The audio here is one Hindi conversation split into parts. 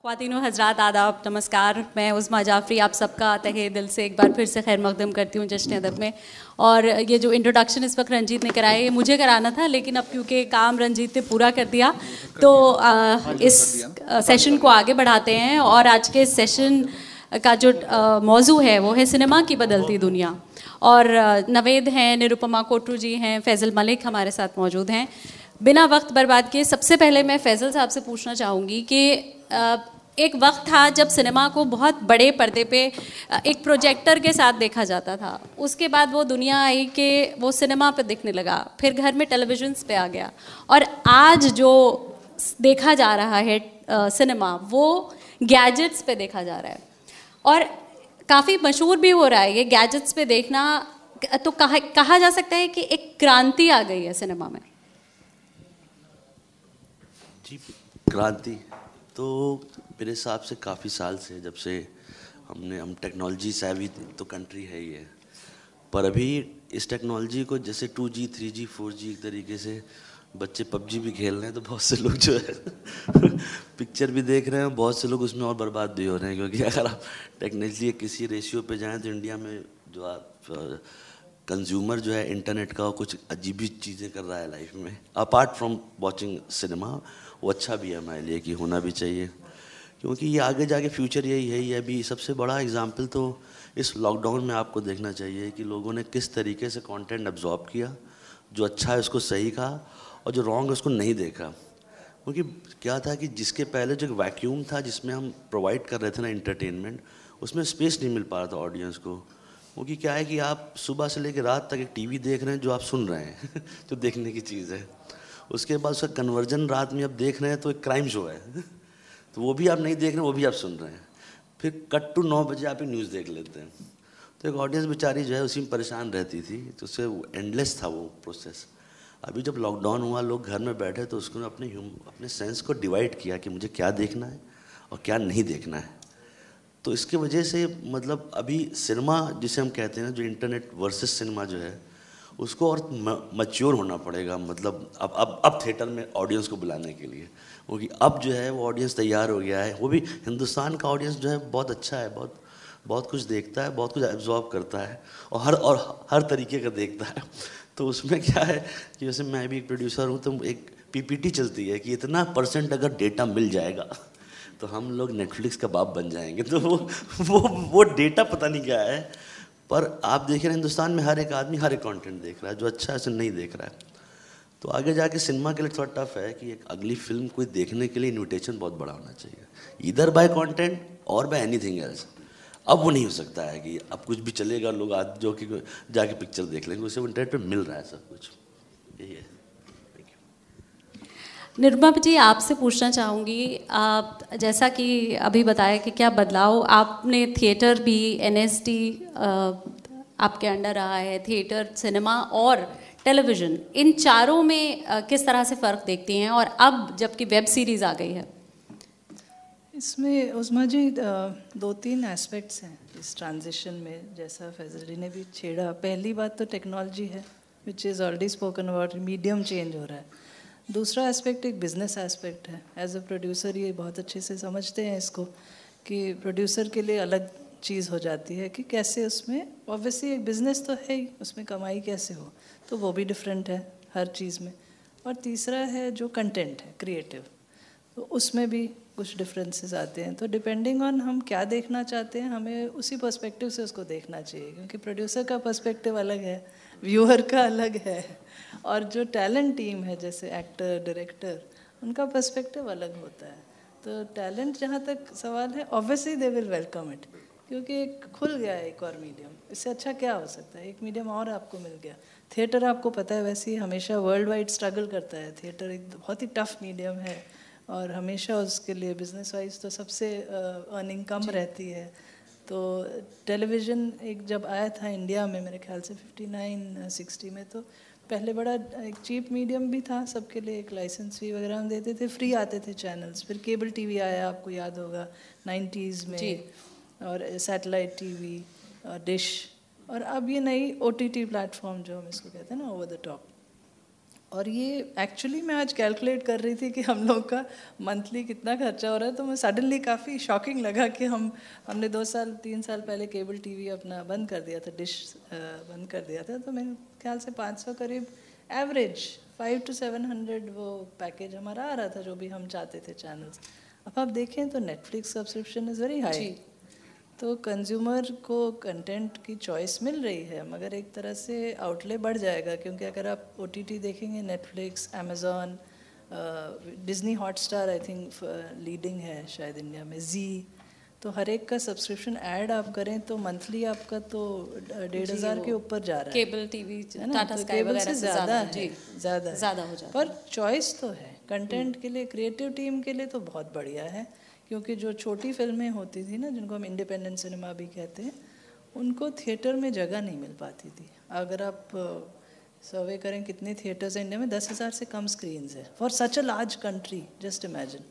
ख्वातीनो हजरात आदाब नमस्कार। मैं उस्मा जाफरी आप सबका तहे दिल से एक बार फिर से खैर मकदम करती हूँ जश्न अदब में। और ये जो इंट्रोडक्शन इस वक्त रंजीत ने कराया ये मुझे कराना था, लेकिन अब क्योंकि काम रंजीत ने पूरा कर दिया तो इस सेशन को आगे बढ़ाते हैं। और आज के सेशन का जो मौजू है वो है सिनेमा की बदलती दुनिया। और नवेद हैं, निरुपमा कोटरू जी हैं, फैज़ल मलिक हमारे साथ मौजूद हैं। बिना वक्त बर्बाद किए सबसे पहले मैं फैज़ल साहब से पूछना चाहूँगी कि एक वक्त था जब सिनेमा को बहुत बड़े पर्दे पे एक प्रोजेक्टर के साथ देखा जाता था। उसके बाद वो दुनिया आई कि वो सिनेमा पे दिखने लगा, फिर घर में टेलीविजन्स पे आ गया, और आज जो देखा जा रहा है सिनेमा वो गैजेट्स पे देखा जा रहा है और काफ़ी मशहूर भी हो रहा है ये गैजेट्स पे देखना। तो कहा जा सकता है कि एक क्रांति आ गई है सिनेमा में। जी, क्रांति तो मेरे हिसाब से काफ़ी साल से, जब से हम टेक्नोलॉजी savvy तो कंट्री है ही है, पर अभी इस टेक्नोलॉजी को जैसे 2G 3G 4G एक तरीके से बच्चे PUBG भी खेल रहे हैं, तो बहुत से लोग जो है पिक्चर भी देख रहे हैं, बहुत से लोग उसमें और बर्बाद भी हो रहे हैं। क्योंकि अगर आप टेक्निकली किसी रेशियो पे जाएं तो इंडिया में जो आप कंज्यूमर जो है इंटरनेट का कुछ अजीब ही चीज़ें कर रहा है लाइफ में, अपार्ट फ्रॉम वॉचिंग सिनेमा। वो अच्छा भी है हमारे लिए कि होना भी चाहिए, क्योंकि ये आगे जाके फ्यूचर यही है। ये अभी सबसे बड़ा एग्जांपल तो इस लॉकडाउन में आपको देखना चाहिए कि लोगों ने किस तरीके से कंटेंट अब्जॉर्ब किया, जो अच्छा है उसको सही कहा और जो रॉन्ग है उसको नहीं देखा। क्योंकि क्या था कि जिसके पहले जो वैक्यूम था जिसमें हम प्रोवाइड कर रहे थे ना एंटरटेनमेंट, उसमें स्पेस नहीं मिल पा रहा था ऑडियंस को। क्योंकि क्या है कि आप सुबह से लेकर रात तक एक टीवी देख रहे हैं जो आप सुन रहे हैं जो देखने की चीज़ है। उसके बाद उसका कन्वर्जन रात में आप देख रहे हैं तो एक क्राइम शो है तो वो भी आप नहीं देख रहे हैं, वो भी आप सुन रहे हैं। फिर कट टू 9 बजे आप एक न्यूज़ देख लेते हैं। तो एक ऑडियंस बेचारी जो है उसी में परेशान रहती थी, तो उससे एंडलेस था वो प्रोसेस। अभी जब लॉकडाउन हुआ, लोग घर में बैठे, तो उसको अपने सेंस को डिवाइड किया कि मुझे क्या देखना है और क्या नहीं देखना है। तो इसकी वजह से मतलब अभी सिनेमा जिसे हम कहते हैं ना, जो इंटरनेट वर्सेस सिनेमा जो है, उसको और मैच्योर होना पड़ेगा। मतलब अब थिएटर में ऑडियंस को बुलाने के लिए, क्योंकि अब जो है वो ऑडियंस तैयार हो गया है। वो भी हिंदुस्तान का ऑडियंस जो है बहुत अच्छा है, बहुत कुछ देखता है, बहुत कुछ एब्जॉर्ब करता है और हर तरीके का देखता है। तो उसमें क्या है कि जैसे मैं भी एक प्रोड्यूसर हूँ, तो एक PPT चलती है कि इतना % अगर डेटा मिल जाएगा तो हम लोग नेटफ्लिक्स का बाप बन जाएंगे। तो वो डेटा पता नहीं क्या है, पर आप देख रहे हैं हिंदुस्तान में हर एक आदमी हर एक कंटेंट देख रहा है, जो अच्छा है उसे नहीं देख रहा है। तो आगे जाके सिनेमा के लिए थोड़ा टफ है कि एक अगली फिल्म कोई देखने के लिए इन्विटेशन बहुत बड़ा होना चाहिए, इधर बाय कंटेंट और बाय एनीथिंग एल्स। अब वो नहीं हो सकता है कि अब कुछ भी चलेगा, लोग आज जो कि जाके पिक्चर देख लेंगे, उसे इंटरनेट पे मिल रहा है सब कुछ, यही है। निरुपमा जी, आपसे पूछना चाहूँगी, आप जैसा कि अभी बताया कि क्या बदलाव, आपने थिएटर भी NSD आपके अंडर रहा है, थिएटर, सिनेमा और टेलीविज़न, इन चारों में किस तरह से फ़र्क देखती हैं? और अब जबकि वेब सीरीज़ आ गई है, इसमें उस्मा जी 2-3 एस्पेक्ट्स हैं इस ट्रांजिशन में, जैसा फैज़ल जी ने भी छेड़ा। पहली बात तो टेक्नोलॉजी है, which is already spoken about, medium change हो रहा है। दूसरा एस्पेक्ट एक बिजनेस एस्पेक्ट है। एज अ प्रोड्यूसर ये बहुत अच्छे से समझते हैं इसको, कि प्रोड्यूसर के लिए अलग चीज़ हो जाती है कि कैसे उसमें, ऑब्वियसली एक बिज़नेस तो है ही, उसमें कमाई कैसे हो, तो वो भी डिफरेंट है हर चीज़ में। और तीसरा है जो कंटेंट है क्रिएटिव, तो उसमें भी कुछ डिफरेंसेस आते हैं। तो डिपेंडिंग ऑन हम क्या देखना चाहते हैं, हमें उसी पर्सपेक्टिव से उसको देखना चाहिए, क्योंकि प्रोड्यूसर का पर्सपेक्टिव अलग है, व्यूअर का अलग है, और जो टैलेंट टीम है जैसे एक्टर, डायरेक्टर, उनका पर्सपेक्टिव अलग होता है। तो टैलेंट जहाँ तक सवाल है, obviously they will welcome it, क्योंकि एक खुल गया है एक और मीडियम, इससे अच्छा क्या हो सकता है, एक मीडियम और आपको मिल गया। थिएटर आपको पता है वैसे ही हमेशा वर्ल्ड वाइड स्ट्रगल करता है, थिएटर एक बहुत ही टफ मीडियम है, और हमेशा उसके लिए बिजनेस वाइज तो सबसे अर्निंग कम रहती है। तो टेलीविज़न एक जब आया था इंडिया में मेरे ख्याल से 59-60 में, तो पहले बड़ा एक चीप मीडियम भी था, सबके लिए एक लाइसेंस फी वगैरह हम देते थे, फ्री आते थे चैनल्स। फिर केबल टीवी आया, आपको याद होगा 90s में, और सैटेलाइट टीवी, डिश, और अब ये नई OTT प्लेटफॉर्म जो हम इसको कहते हैं ना, ओवर द टॉप। और ये एक्चुअली मैं आज कैलकुलेट कर रही थी कि हम लोग का मंथली कितना खर्चा हो रहा है, तो मैं सडनली काफ़ी शॉकिंग लगा कि हमने 2-3 साल पहले केबल टीवी अपना बंद कर दिया था, डिश बंद कर दिया था, तो मेरे ख्याल से 500 करीब एवरेज 500 to 700 वो पैकेज हमारा आ रहा था, जो भी हम चाहते थे चैनल्स। अब आप देखें तो Netflix subscription is very high, तो कंज्यूमर को कंटेंट की चॉइस मिल रही है, मगर एक तरह से आउटले बढ़ जाएगा, क्योंकि अगर आप OTT देखेंगे, Netflix, Amazon, Disney Hotstar I think leading है शायद इंडिया में, जी, तो हर एक का सब्सक्रिप्शन ऐड आप करें तो मंथली आपका तो 1,500 के ऊपर जा रहा है। केबल टीवी, टाटा स्काई वगैरह से ज़्यादा है, ज़्यादा हो जाता है, पर चॉइस तो है कंटेंट के लिए, क्रिएटिव टीम के लिए तो बहुत बढ़िया है, क्योंकि जो छोटी फिल्में होती थी ना, जिनको हम इंडिपेंडेंट सिनेमा भी कहते हैं, उनको थिएटर में जगह नहीं मिल पाती थी। अगर आप सर्वे करें कितने थिएटर्स हैं इंडिया में, 10,000 से कम स्क्रीन्स है for such a large country. Just imagine,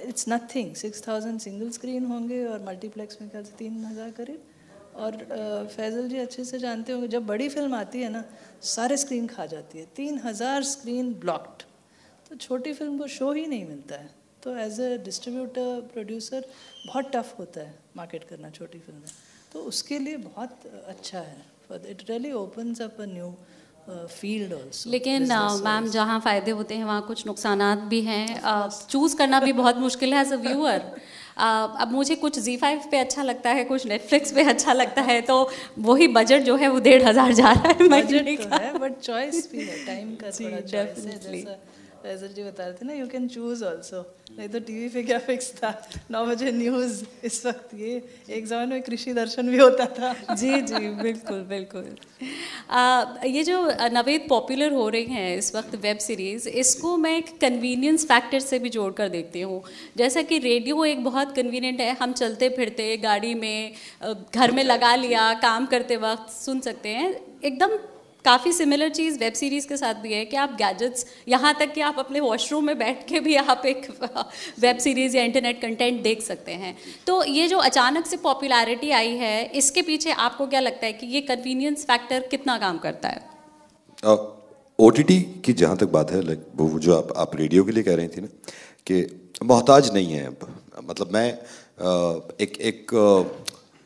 it's nothing. 6,000 single screen होंगे और मल्टीप्लेक्स में ख्याल से 3,000 करीब। और फैजल जी अच्छे से जानते होंगे, जब बड़ी फिल्म आती है ना, सारे स्क्रीन खा जाती है, 3,000 स्क्रीन ब्लॉक्ड, तो छोटी फिल्म को शो ही नहीं मिलता है। तो एज अ डिस्ट्रीब्यूटर, प्रोड्यूसर बहुत टफ होता है मार्केट करना छोटी फिल्में, तो उसके लिए बहुत अच्छा है। It really opens up a new field also. लेकिन मैम, जहाँ फ़ायदे होते हैं वहाँ कुछ नुकसानात भी हैं, चूज़ करना भी बहुत मुश्किल है एज अ व्यूअर। अब मुझे कुछ ZEE5 पे अच्छा लगता है, कुछ नेटफ्लिक्स पे अच्छा लगता है, तो वही बजट जो है वो 1,500 जा रहा है महीने का। है, बट चॉइस भी है, टाइम का थोड़ा चॉइस है। जैसा फैजल जी बता रहे थे ना, यू कैन चूज ऑल्सो, नहीं तो टीवी पे क्या फिक्स था, 9 बजे न्यूज़, इस वक्त ये एक ज़माने में कृषि दर्शन भी होता था। जी जी, बिल्कुल बिल्कुल। ये जो नवेद पॉपुलर हो रही हैं इस वक्त वेब सीरीज़, इसको मैं एक कन्वीनियंस फैक्टर से भी जोड़ कर देखती हूँ। जैसा कि रेडियो एक बहुत कन्वीनियंट है, हम चलते फिरते गाड़ी में, घर में लगा लिया, काम करते वक्त सुन सकते हैं। एकदम काफ़ी सिमिलर चीज़ वेब सीरीज़ के साथ भी है कि आप गैजेट्स, यहाँ तक कि आप अपने वॉशरूम में बैठ के भी आप एक वेब सीरीज़ या इंटरनेट कंटेंट देख सकते हैं। तो ये जो अचानक से पॉपुलैरिटी आई है, इसके पीछे आपको क्या लगता है कि ये कन्वीनियंस फैक्टर कितना काम करता है? OTT की जहाँ तक बात है, लाइक वो जो आप रेडियो के लिए कह रही थी ना, कि मोहताज नहीं है। मतलब मैं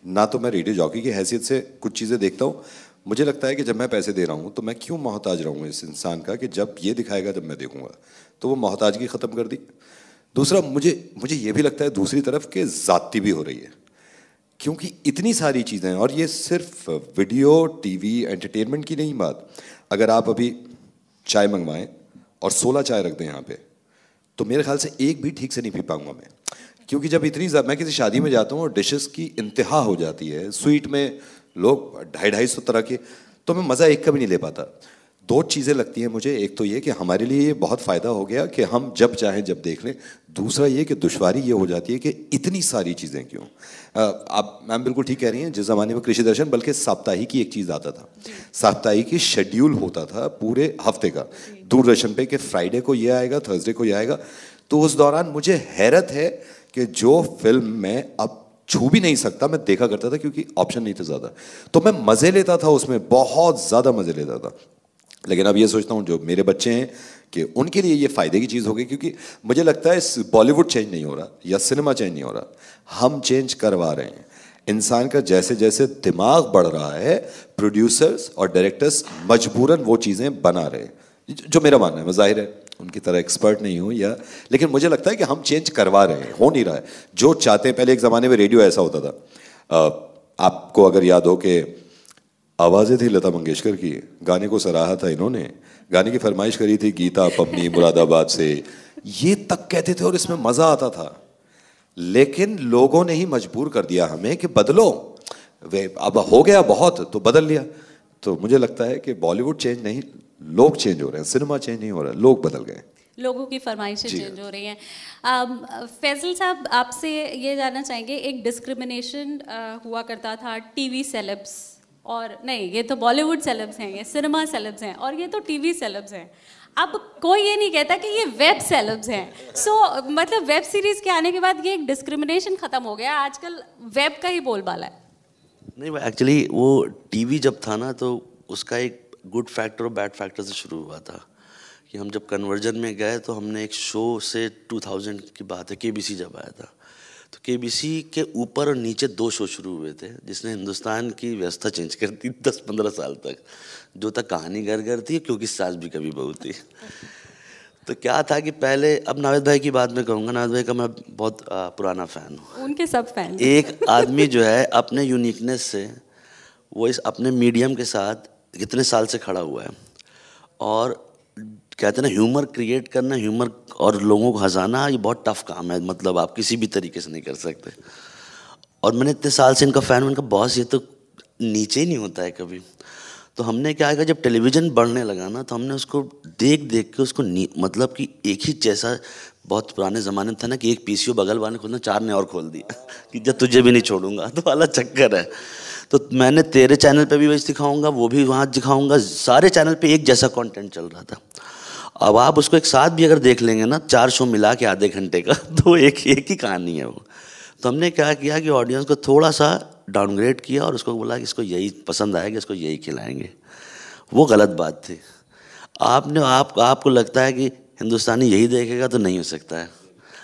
ना तो मैं रेडियो जॉकी की हैसियत से कुछ चीज़ें देखता हूँ, मुझे लगता है कि जब मैं पैसे दे रहा हूँ तो मैं क्यों मोहताज रहूँ इस इंसान का, कि जब ये दिखाएगा जब मैं देखूँगा, तो वो मोहताजगी ख़त्म कर दी। दूसरा, मुझे ये भी लगता है दूसरी तरफ कि ज़ाती भी हो रही है, क्योंकि इतनी सारी चीज़ें हैं, और ये सिर्फ वीडियो, टीवी, एंटरटेनमेंट की नहीं बात। अगर आप अभी चाय मंगवाएं और 16 चाय रख दें यहाँ पे, तो मेरे ख्याल से एक भी ठीक से नहीं पी पाऊँगा मैं, क्योंकि जब मैं किसी शादी में जाता हूँ और डिशेस की इंतहा हो जाती है, स्वीट में लोग 250-250 तरह के, तो मैं मज़ा एक का भी नहीं ले पाता। 2 चीज़ें लगती हैं मुझे, एक तो ये कि हमारे लिए ये बहुत फ़ायदा हो गया कि हम जब चाहें जब देख लें। दूसरा ये कि दुश्वारी ये हो जाती है कि इतनी सारी चीज़ें क्यों। आप मैम बिल्कुल ठीक कह रही हैं, जिस ज़माने में कृषि दर्शन, बल्कि साप्ताहिक की एक चीज़ आता था, साप्ताहिक की शेड्यूल होता था पूरे हफ्ते का दूरदर्शन पे, कि फ्राइडे को ये आएगा, थर्सडे को ये आएगा। तो उस दौरान मुझे हैरत है कि जो फिल्म मैं अब छू भी नहीं सकता, मैं देखा करता था, क्योंकि ऑप्शन नहीं था ज़्यादा, तो मैं मज़े लेता था उसमें, बहुत ज़्यादा मज़े लेता था। लेकिन अब ये सोचता हूँ जो मेरे बच्चे हैं कि उनके लिए ये फ़ायदे की चीज़ होगी, क्योंकि मुझे लगता है इस बॉलीवुड चेंज नहीं हो रहा या सिनेमा चेंज नहीं हो रहा, हम चेंज करवा रहे हैं। इंसान का जैसे जैसे दिमाग बढ़ रहा है, प्रोड्यूसर्स और डायरेक्टर्स मजबूरन वो चीज़ें बना रहे हैं, जो मेरा मानना है। मैं ज़ाहिर है उनकी तरह एक्सपर्ट नहीं हूँ लेकिन मुझे लगता है कि हम चेंज करवा रहे हैं, हो नहीं रहा है जो चाहते हैं। पहले एक ज़माने में रेडियो ऐसा होता था, आपको अगर याद हो कि आवाज़ें थी लता मंगेशकर की, गाने को सराहा था इन्होंने, गाने की फरमाइश करी थी गीता पबनी मुरादाबाद से, ये तक कहते थे और इसमें मज़ा आता था। लेकिन लोगों ने ही मजबूर कर दिया हमें कि बदलो, वे अब हो गया बहुत तो बदल लिया। तो मुझे लगता है कि बॉलीवुड चेंज नहीं, लोग चेंज हो रहे हैं, सिनेमा चेंज नहीं हो रहा है, लोग बदल गए, लोगों की फरमाइशें चेंज हो रही हैं। फैजल साहब, आपसे ये जानना चाहेंगे, एक डिस्क्रिमिनेशन हुआ करता था टीवी सेलेब्स, और नहीं, ये तो बॉलीवुड सेलेब्स हैं, ये सिनेमा सेलेब्स हैं, और ये तो टीवी सेलेब्स हैं। अब कोई ये नहीं कहता कि ये वेब सेलेब्स हैं। सो मतलब वेब सीरीज़ के आने के बाद ये एक डिस्क्रिमिनेशन ख़त्म हो गया, आजकल वेब का ही बोलबाला है। नहीं, एक्चुअली वो टीवी जब था ना, तो उसका एक गुड फैक्टर और बैड फैक्टर से शुरू हुआ था। कि हम जब कन्वर्जन में गए तो हमने एक शो से 2000 की बात है, केबीसी जब आया था, तो केबीसी के ऊपर और नीचे 2 शो शुरू हुए थे जिसने हिंदुस्तान की व्यवस्था चेंज कर दी 10-15 साल तक। जो तक कहानी घर घर थी, क्योंकि सास भी कभी बहू थी। तो क्या था कि पहले, अब नावेद भाई की बात मैं कहूँगा, नावेद भाई का मैं बहुत पुराना फ़ैन हूँ। उनके सब फैन। एक आदमी जो है अपने यूनिकनेस से, वो इस अपने मीडियम के साथ कितने साल से खड़ा हुआ है, और कहते हैं ना ह्यूमर क्रिएट करना, ह्यूमर और लोगों को हंसाना, ये बहुत टफ काम है, मतलब आप किसी भी तरीके से नहीं कर सकते। और मैंने इतने साल से इनका फ़ैन हूँ, इनका बॉस ये तो नीचे ही नहीं होता है कभी। तो हमने क्या किया, जब टेलीविज़न बढ़ने लगा ना, तो हमने उसको देख देख के उसको मतलब कि एक ही जैसा, बहुत पुराने ज़माने में था ना कि एक पीसीओ बगल वाले खोलना, 4 ने और खोल दिया कि जब तुझे भी नहीं छोड़ूंगा, तो वाला चक्कर है। तो मैंने तेरे चैनल पे भी वही दिखाऊंगा, वो भी वहाँ दिखाऊंगा, सारे चैनल पे एक जैसा कंटेंट चल रहा था। अब आप उसको एक साथ भी अगर देख लेंगे ना, 4 शो मिला के आधे घंटे का, तो एक ही कहानी है वो। तो हमने क्या किया कि ऑडियंस को थोड़ा सा डाउनग्रेड किया और उसको बोला कि इसको यही पसंद आएगा, इसको यही खिलाएंगे। वो गलत बात थी। आपको लगता है कि हिंदुस्तानी यही देखेगा, तो नहीं हो सकता है।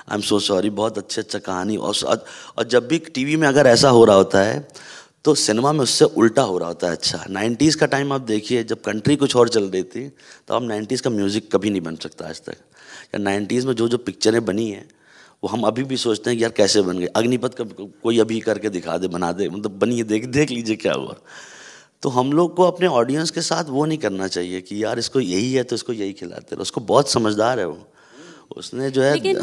I am so sorry. बहुत अच्छा कहानी, और जब भी टीवी में अगर ऐसा हो रहा होता है तो सिनेमा में उससे उल्टा हो रहा होता है। अच्छा 90s का टाइम आप देखिए, जब कंट्री कुछ और चल रही थी, तो अब 90s का म्यूज़िक कभी नहीं बन सकता आज तक। या 90s में जो पिक्चरें बनी हैं, वो हम अभी भी सोचते हैं कि यार कैसे बन गए। अग्निपथ का कोई अभी करके दिखा दे, बना दे, मतलब बनिए, देख लीजिए क्या हुआ। तो हम लोग को अपने ऑडियंस के साथ वो नहीं करना चाहिए कि यार इसको यही है तो इसको यही खिलाते रहो। उसको बहुत समझदार है वो, उसने जो है। लेकिन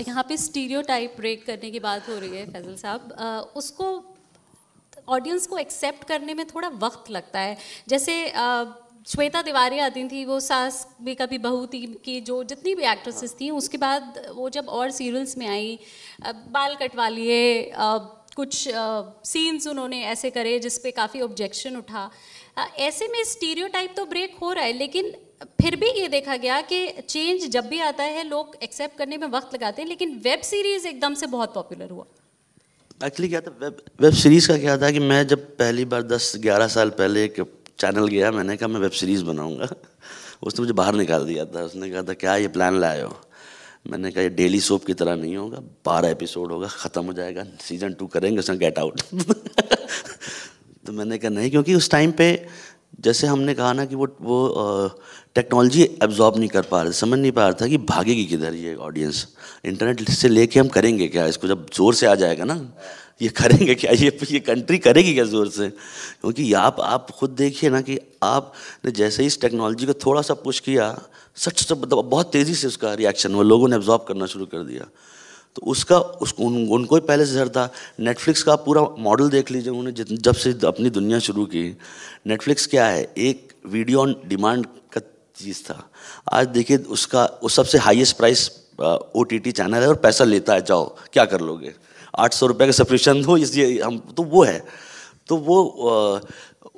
यहाँ पे स्टीरियोटाइप ब्रेक करने की बात हो रही है फैजल साहब, उसको ऑडियंस को एक्सेप्ट करने में थोड़ा वक्त लगता है। जैसे श्वेता तिवारी आती थी, वो सास भी कभी बहू थी की, जो जितनी भी एक्ट्रेसेस थी, उसके बाद वो जब और सीरियल्स में आई, बाल कटवा लिए, कुछ सीन्स उन्होंने ऐसे करे जिस पे काफ़ी ऑब्जेक्शन उठा। ऐसे में स्टीरियोटाइप तो ब्रेक हो रहा है, लेकिन फिर भी ये देखा गया कि चेंज जब भी आता है लोग एक्सेप्ट करने में वक्त लगाते हैं, लेकिन वेब सीरीज़ एकदम से बहुत पॉपुलर हुआ। एक्चुअली क्या था, वेब सीरीज़ का क्या था कि मैं जब पहली बार 10-11 साल पहले एक चैनल गया, मैंने कहा मैं वेब सीरीज़ बनाऊंगा। उसने मुझे बाहर निकाल दिया था। उसने कहा था क्या ये प्लान लाए हो? मैंने कहा ये डेली सोप की तरह नहीं होगा, 12 एपिसोड होगा, ख़त्म हो जाएगा, सीज़न 2 करेंगे, उसने गेट आउट। तो मैंने कहा नहीं, क्योंकि उस टाइम पे जैसे हमने कहा ना कि वो टेक्नोलॉजी एब्जॉर्ब नहीं कर पा रहे, समझ नहीं पा रहा था कि भागेगी किधर ये ऑडियंस। इंटरनेट से लेके हम करेंगे क्या इसको, जब जोर से आ जाएगा ना, ये करेंगे क्या, ये कंट्री करेगी क्या जोर से? क्योंकि आप खुद देखिए ना कि आपने जैसे ही इस टेक्नोलॉजी को थोड़ा सा पुश किया, सच बहुत तेज़ी से उसका रिएक्शन हुआ, लोगों ने एब्जॉर्ब करना शुरू कर दिया। तो उनको ही पहले से डर था। नेटफ्लिक्स का पूरा मॉडल देख लीजिए, उन्होंने जब से अपनी दुनिया शुरू की। नेटफ्लिक्स क्या है, एक वीडियो ऑन डिमांड का चीज़ था। आज देखिए वो सबसे हाईएस्ट प्राइस OTT चैनल है और पैसा लेता है। जाओ क्या कर लोगे, 800 रुपये का सब्सक्रिप्शन दो, इसलिए हम तो वो है। तो वो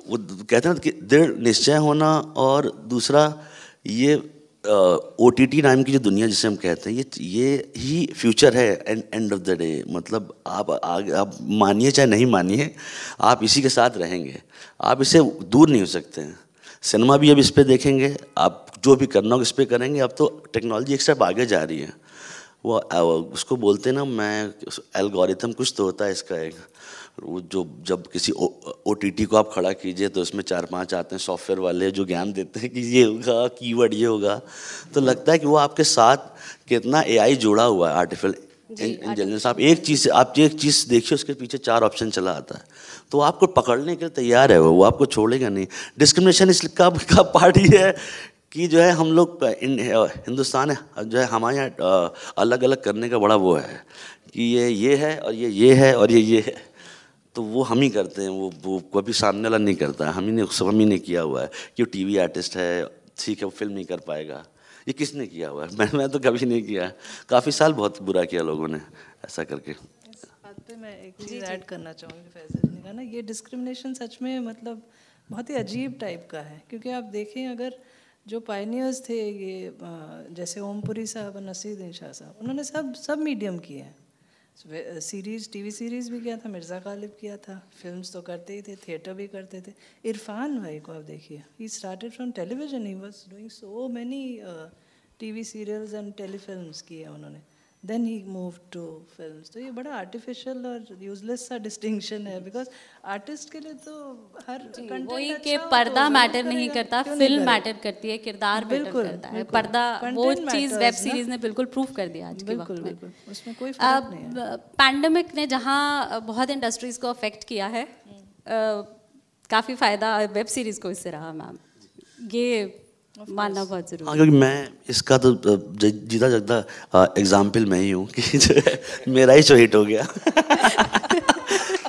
कहते हैं कि दृढ़ निश्चय होना, और दूसरा ये OTT नाम की जो दुनिया जिसे हम कहते हैं, ये ही फ्यूचर है एंड ऑफ द डे। मतलब आप मानिए चाहे नहीं मानिए, आप इसी के साथ रहेंगे, आप इससे दूर नहीं हो सकते हैं। सिनेमा भी अब इस पे देखेंगे, आप जो भी करना हो इस पे करेंगे। अब तो टेक्नोलॉजी एक स्टेप आगे जा रही है। वो उसको बोलते हैं ना, मैं एल्गोरिथम कुछ तो होता है इसका एक, वो जो जब किसी OTT को आप खड़ा कीजिए तो उसमें 4-5 आते हैं सॉफ्टवेयर वाले जो ज्ञान देते हैं कि ये होगा, कीवर्ड ये होगा। तो लगता है कि वो आपके साथ कितना AI जुड़ा हुआ है, आर्टिफिशियल इंटेलिजेंस। आप एक चीज़ देखिए, उसके पीछे 4 ऑप्शन चला आता है, तो आपको पकड़ने के लिए तैयार है वो आपको छोड़ेगा नहीं। डिस्क्रिमिनेशन इसका पार्ट ये है कि जो है हम लोग हिंदुस्तान है जो है, हमारे यहाँ अलग अलग करने का बड़ा वो है कि ये है और ये है और ये है, तो वो हम ही करते हैं। वो कभी सामने वाला नहीं करता है। हम ही ने किया हुआ है कि वो TV आर्टिस्ट है, ठीक है, वो फिल्म नहीं कर पाएगा। ये किसने किया हुआ है? मैं तो कभी नहीं किया। काफ़ी साल बहुत बुरा किया लोगों ने ऐसा करके। इस बात पे मैं एक चीज़ ऐड करना चाहूँगी। फैजल ने कहा ना, ये डिस्क्रिमिनेशन सच में मतलब बहुत ही अजीब टाइप का है। क्योंकि आप देखें, अगर जो पायनियर्स थे ये जैसे ओमपुरी साहब और नसीरुद्दीन शाह साहब, उन्होंने सब मीडियम किए हैं। सीरीज़, टीवी सीरीज़ भी किया था, मिर्ज़ा गालिब किया था, फिल्म्स तो करते ही थे, थिएटर भी करते थे। इरफान भाई को आप देखिए, he started from television, he was doing so many TV serials and telefilms किए उन्होंने, then he move to films. तो ये बड़ा आर्टिफिशियल और यूजलेस सा डिस्टिंक्शन है, बिकॉज आर्टिस्ट के लिए तो हर कंटेंट वही अच्छा कि हो तो पर्दा जरूर मैटर नहीं करेगा, करता, क्यों नहीं फिल्म करेगा? मैटर करती है, किरदार मैटर बिल्कुल, करता है, बिल्कुल। पर्दा वो Content चीज़ matters वेब ना। सीरीज ने बिल्कुल प्रूव कर दिया आज के वक्त बिल्कुल में। बिल्कुल, उसमें कोई फर्क नहीं है। पैंडमिक ने जहाँ बहुत इंडस्ट्रीज को अफेक्ट किया है, काफ़ी फ़ायदा वेब सीरीज़ को इससे रहा मैम, ये मानना बहुत ज़रूरी हाँ, है। क्योंकि मैं इसका तो जीता जागता एग्जाम्पल मैं ही हूँ कि जो है मेरा ही शो हिट हो गया।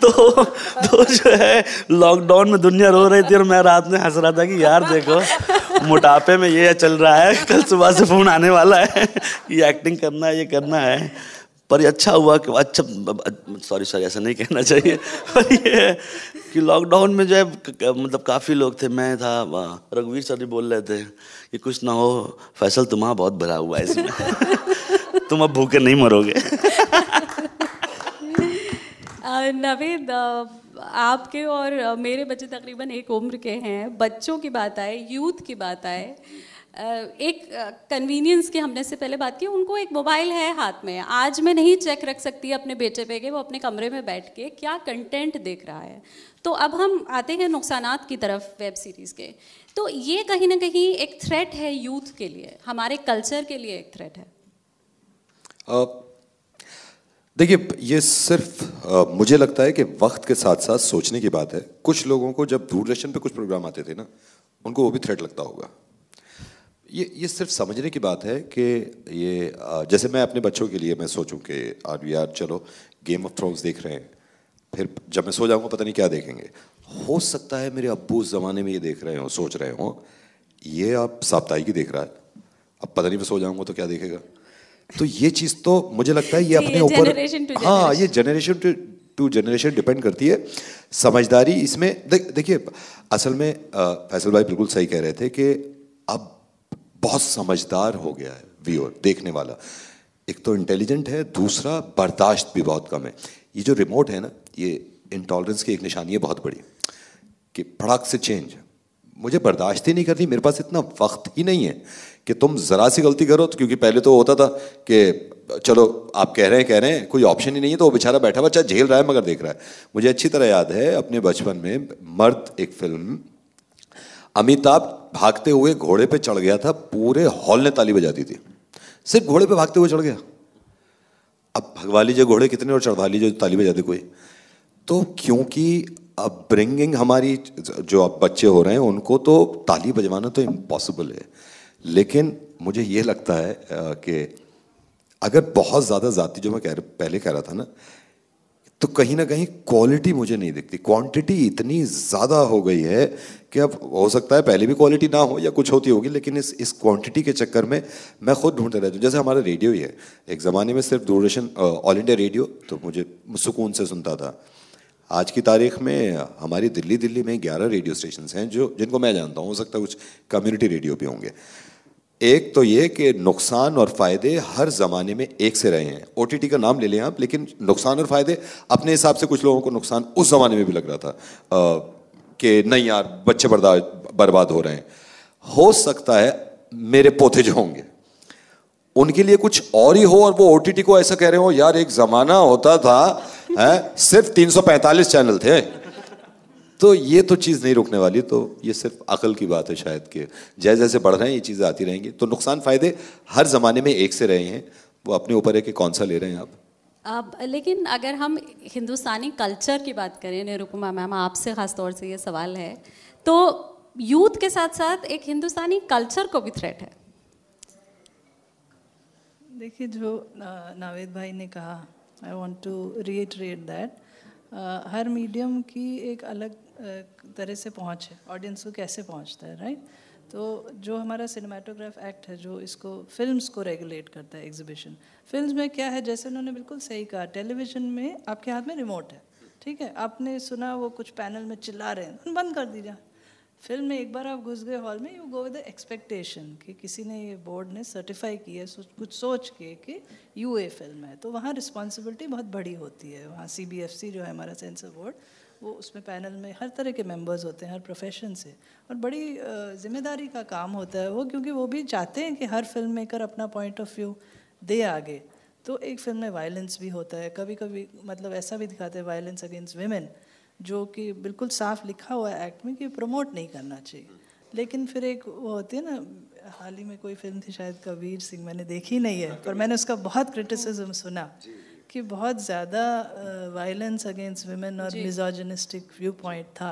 तो जो है लॉकडाउन में दुनिया रो रही थी और मैं रात में हंस रहा था कि यार देखो मोटापे में ये चल रहा है, कल सुबह से फ़ोन आने वाला है, ये एक्टिंग करना है, ये करना है। पर ये अच्छा हुआ कि अच्छा, सॉरी ऐसा नहीं कहना चाहिए, पर ये है कि लॉकडाउन में जो है मतलब काफ़ी लोग थे, मैं था, रघुवीर सर भी बोल रहे थे कि कुछ ना हो फैसल, तुम्हारा बहुत भला हुआ है इसमें, तुम अब भूखे नहीं मरोगे। नवेद, आपके और मेरे बच्चे तकरीबन एक उम्र के हैं, बच्चों की बात आए, यूथ की बात आए, एक कन्वीनियंस की हमने से पहले बात की, उनको एक मोबाइल है हाथ में, आज मैं नहीं चेक रख सकती अपने बेटे पे कि वो अपने कमरे में बैठ के क्या कंटेंट देख रहा है। तो अब हम आते हैं नुकसानात की तरफ वेब सीरीज़ के। तो ये कहीं ना कहीं एक थ्रेट है यूथ के लिए, हमारे कल्चर के लिए एक थ्रेट है। देखिए, ये सिर्फ मुझे लगता है कि वक्त के साथ साथ सोचने की बात है। कुछ लोगों को जब दूरदर्शन पे कुछ प्रोग्राम आते थे ना, उनको वो भी थ्रेट लगता होगा। ये सिर्फ समझने की बात है कि ये जैसे मैं अपने बच्चों के लिए मैं सोचूं कि यार चलो गेम ऑफ थ्रोन्स देख रहे हैं, फिर जब मैं सो जाऊंगा पता नहीं क्या देखेंगे। हो सकता है मेरे अब्बू उस ज़माने में ये देख रहे हो, सोच रहे हो ये आप साप्ताहिक ही देख रहा है, अब पता नहीं मैं सो जाऊंगा तो क्या देखेगा। तो ये चीज़ तो मुझे लगता है ये अपने ऊपर, हाँ, ये जनरेशन टू जनरेशन डिपेंड करती है। समझदारी इसमें देखिए, असल में फैसल भाई बिल्कुल सही कह रहे थे कि अब बहुत समझदार हो गया है व्यूअर, देखने वाला। एक तो इंटेलिजेंट है, दूसरा बर्दाश्त भी बहुत कम है। ये जो रिमोट है ना, ये इंटॉलरेंस की एक निशानी है बहुत बड़ी, कि फड़ाक से चेंज, मुझे बर्दाश्त ही नहीं करती, मेरे पास इतना वक्त ही नहीं है कि तुम ज़रा सी गलती करो तो, क्योंकि पहले तो होता था कि चलो आप कह रहे हैं कोई ऑप्शन ही नहीं है, तो वो बेचारा बैठा बच्चा झेल रहा है मगर देख रहा है। मुझे अच्छी तरह याद है अपने बचपन में मर्द एक फिल्म, अमिताभ भागते हुए घोड़े पे चढ़ गया था, पूरे हॉल ने ताली बजा दी थी, सिर्फ घोड़े पे भागते हुए चढ़ गया। अब भगवा लीजिए घोड़े कितने और चढ़वा लीजिए ताली बजा दे कोई। तो क्योंकि अब ब्रिंगिंग हमारी, जो अब बच्चे हो रहे हैं उनको तो ताली बजवाना तो इम्पॉसिबल है। लेकिन मुझे ये लगता है कि अगर बहुत ज़्यादा ज़ाती, जो मैं पहले कह रहा था ना, तो कहीं ना कहीं क्वालिटी मुझे नहीं दिखती, क्वांटिटी इतनी ज़्यादा हो गई है कि अब हो सकता है पहले भी क्वालिटी ना हो या कुछ होती होगी, लेकिन इस क्वांटिटी के चक्कर में मैं खुद ढूंढता रहता हूँ। जैसे हमारा रेडियो ही है, एक ज़माने में सिर्फ दूरदर्शन ऑल इंडिया रेडियो तो मुझे सुकून से सुनता था। आज की तारीख में हमारी दिल्ली में 11 रेडियो स्टेशन हैं जिनको मैं जानता हूँ, हो सकता है कुछ कम्युनिटी रेडियो भी होंगे। एक तो ये कि नुकसान और फ़ायदे हर ज़माने में एक से रहे हैं। OTT का नाम ले लें आप, लेकिन नुकसान और फ़ायदे अपने हिसाब से कुछ लोगों को नुकसान उस ज़माने में भी लग रहा था कि नहीं यार बच्चे बर्बाद हो रहे हैं। हो सकता है मेरे पोते जो होंगे उनके लिए कुछ और ही हो और वो OTT को ऐसा कह रहे हो, यार एक ज़माना होता था सिर्फ 345 चैनल थे। तो ये तो चीज़ नहीं रुकने वाली। तो ये सिर्फ अकल की बात है शायद कि जैसे जैसे बढ़ रहे हैं ये चीज़ें आती रहेंगी। तो नुकसान फ़ायदे हर ज़माने में एक से रहे हैं, वो अपने ऊपर है कि कौन सा ले रहे हैं आप। अब लेकिन अगर हम हिंदुस्तानी कल्चर की बात करें, निरुपमा मैम आपसे ख़ास तौर से ये सवाल है, तो यूथ के साथ साथ एक हिंदुस्तानी कल्चर को भी थ्रेट है। देखिए, जो नावेद भाई ने कहा, I want to reiterate that हर मीडियम की एक अलग तरह से पहुंच है, ऑडियंस को कैसे पहुंचता है, राइट। तो जो हमारा सिनेमाटोग्राफ एक्ट है जो इसको फिल्म्स को रेगुलेट करता है, एग्जीबिशन फिल्म्स में क्या है, जैसे उन्होंने बिल्कुल सही कहा, टेलीविजन में आपके हाथ में रिमोट है, ठीक है, आपने सुना वो कुछ पैनल में चिल्ला रहे हैं, बंद कर दीजिए। फिल्म में एक बार आप घुस गए हॉल में, you go with the expectation कि किसी ने, ये बोर्ड ने सर्टिफाई किया है कुछ सोच के कि यूए फिल्म है, तो वहाँ रिस्पॉन्सिबिलिटी बहुत बड़ी होती है। वहाँ CBFC जो है हमारा सेंसर बोर्ड, वो उसमें पैनल में हर तरह के मेंबर्स होते हैं, हर प्रोफेशन से, और बड़ी जिम्मेदारी का काम होता है वो, क्योंकि वो भी चाहते हैं कि हर फिल्म मेकर अपना पॉइंट ऑफ व्यू दे आगे। तो एक फिल्म में वायलेंस भी होता है, कभी कभी मतलब ऐसा भी दिखाते हैं वायलेंस अगेंस्ट विमेन, जो कि बिल्कुल साफ लिखा हुआ है एक्ट में कि प्रमोट नहीं करना चाहिए। लेकिन फिर एक वो होती है ना, हाल ही में कोई फिल्म थी शायद कबीर सिंह, मैंने देखी नहीं है पर मैंने उसका बहुत क्रिटिसिज्म सुना कि बहुत ज़्यादा वायलेंस अगेंस्ट विमेन और मिसोजिनिस्टिक व्यू पॉइंट था।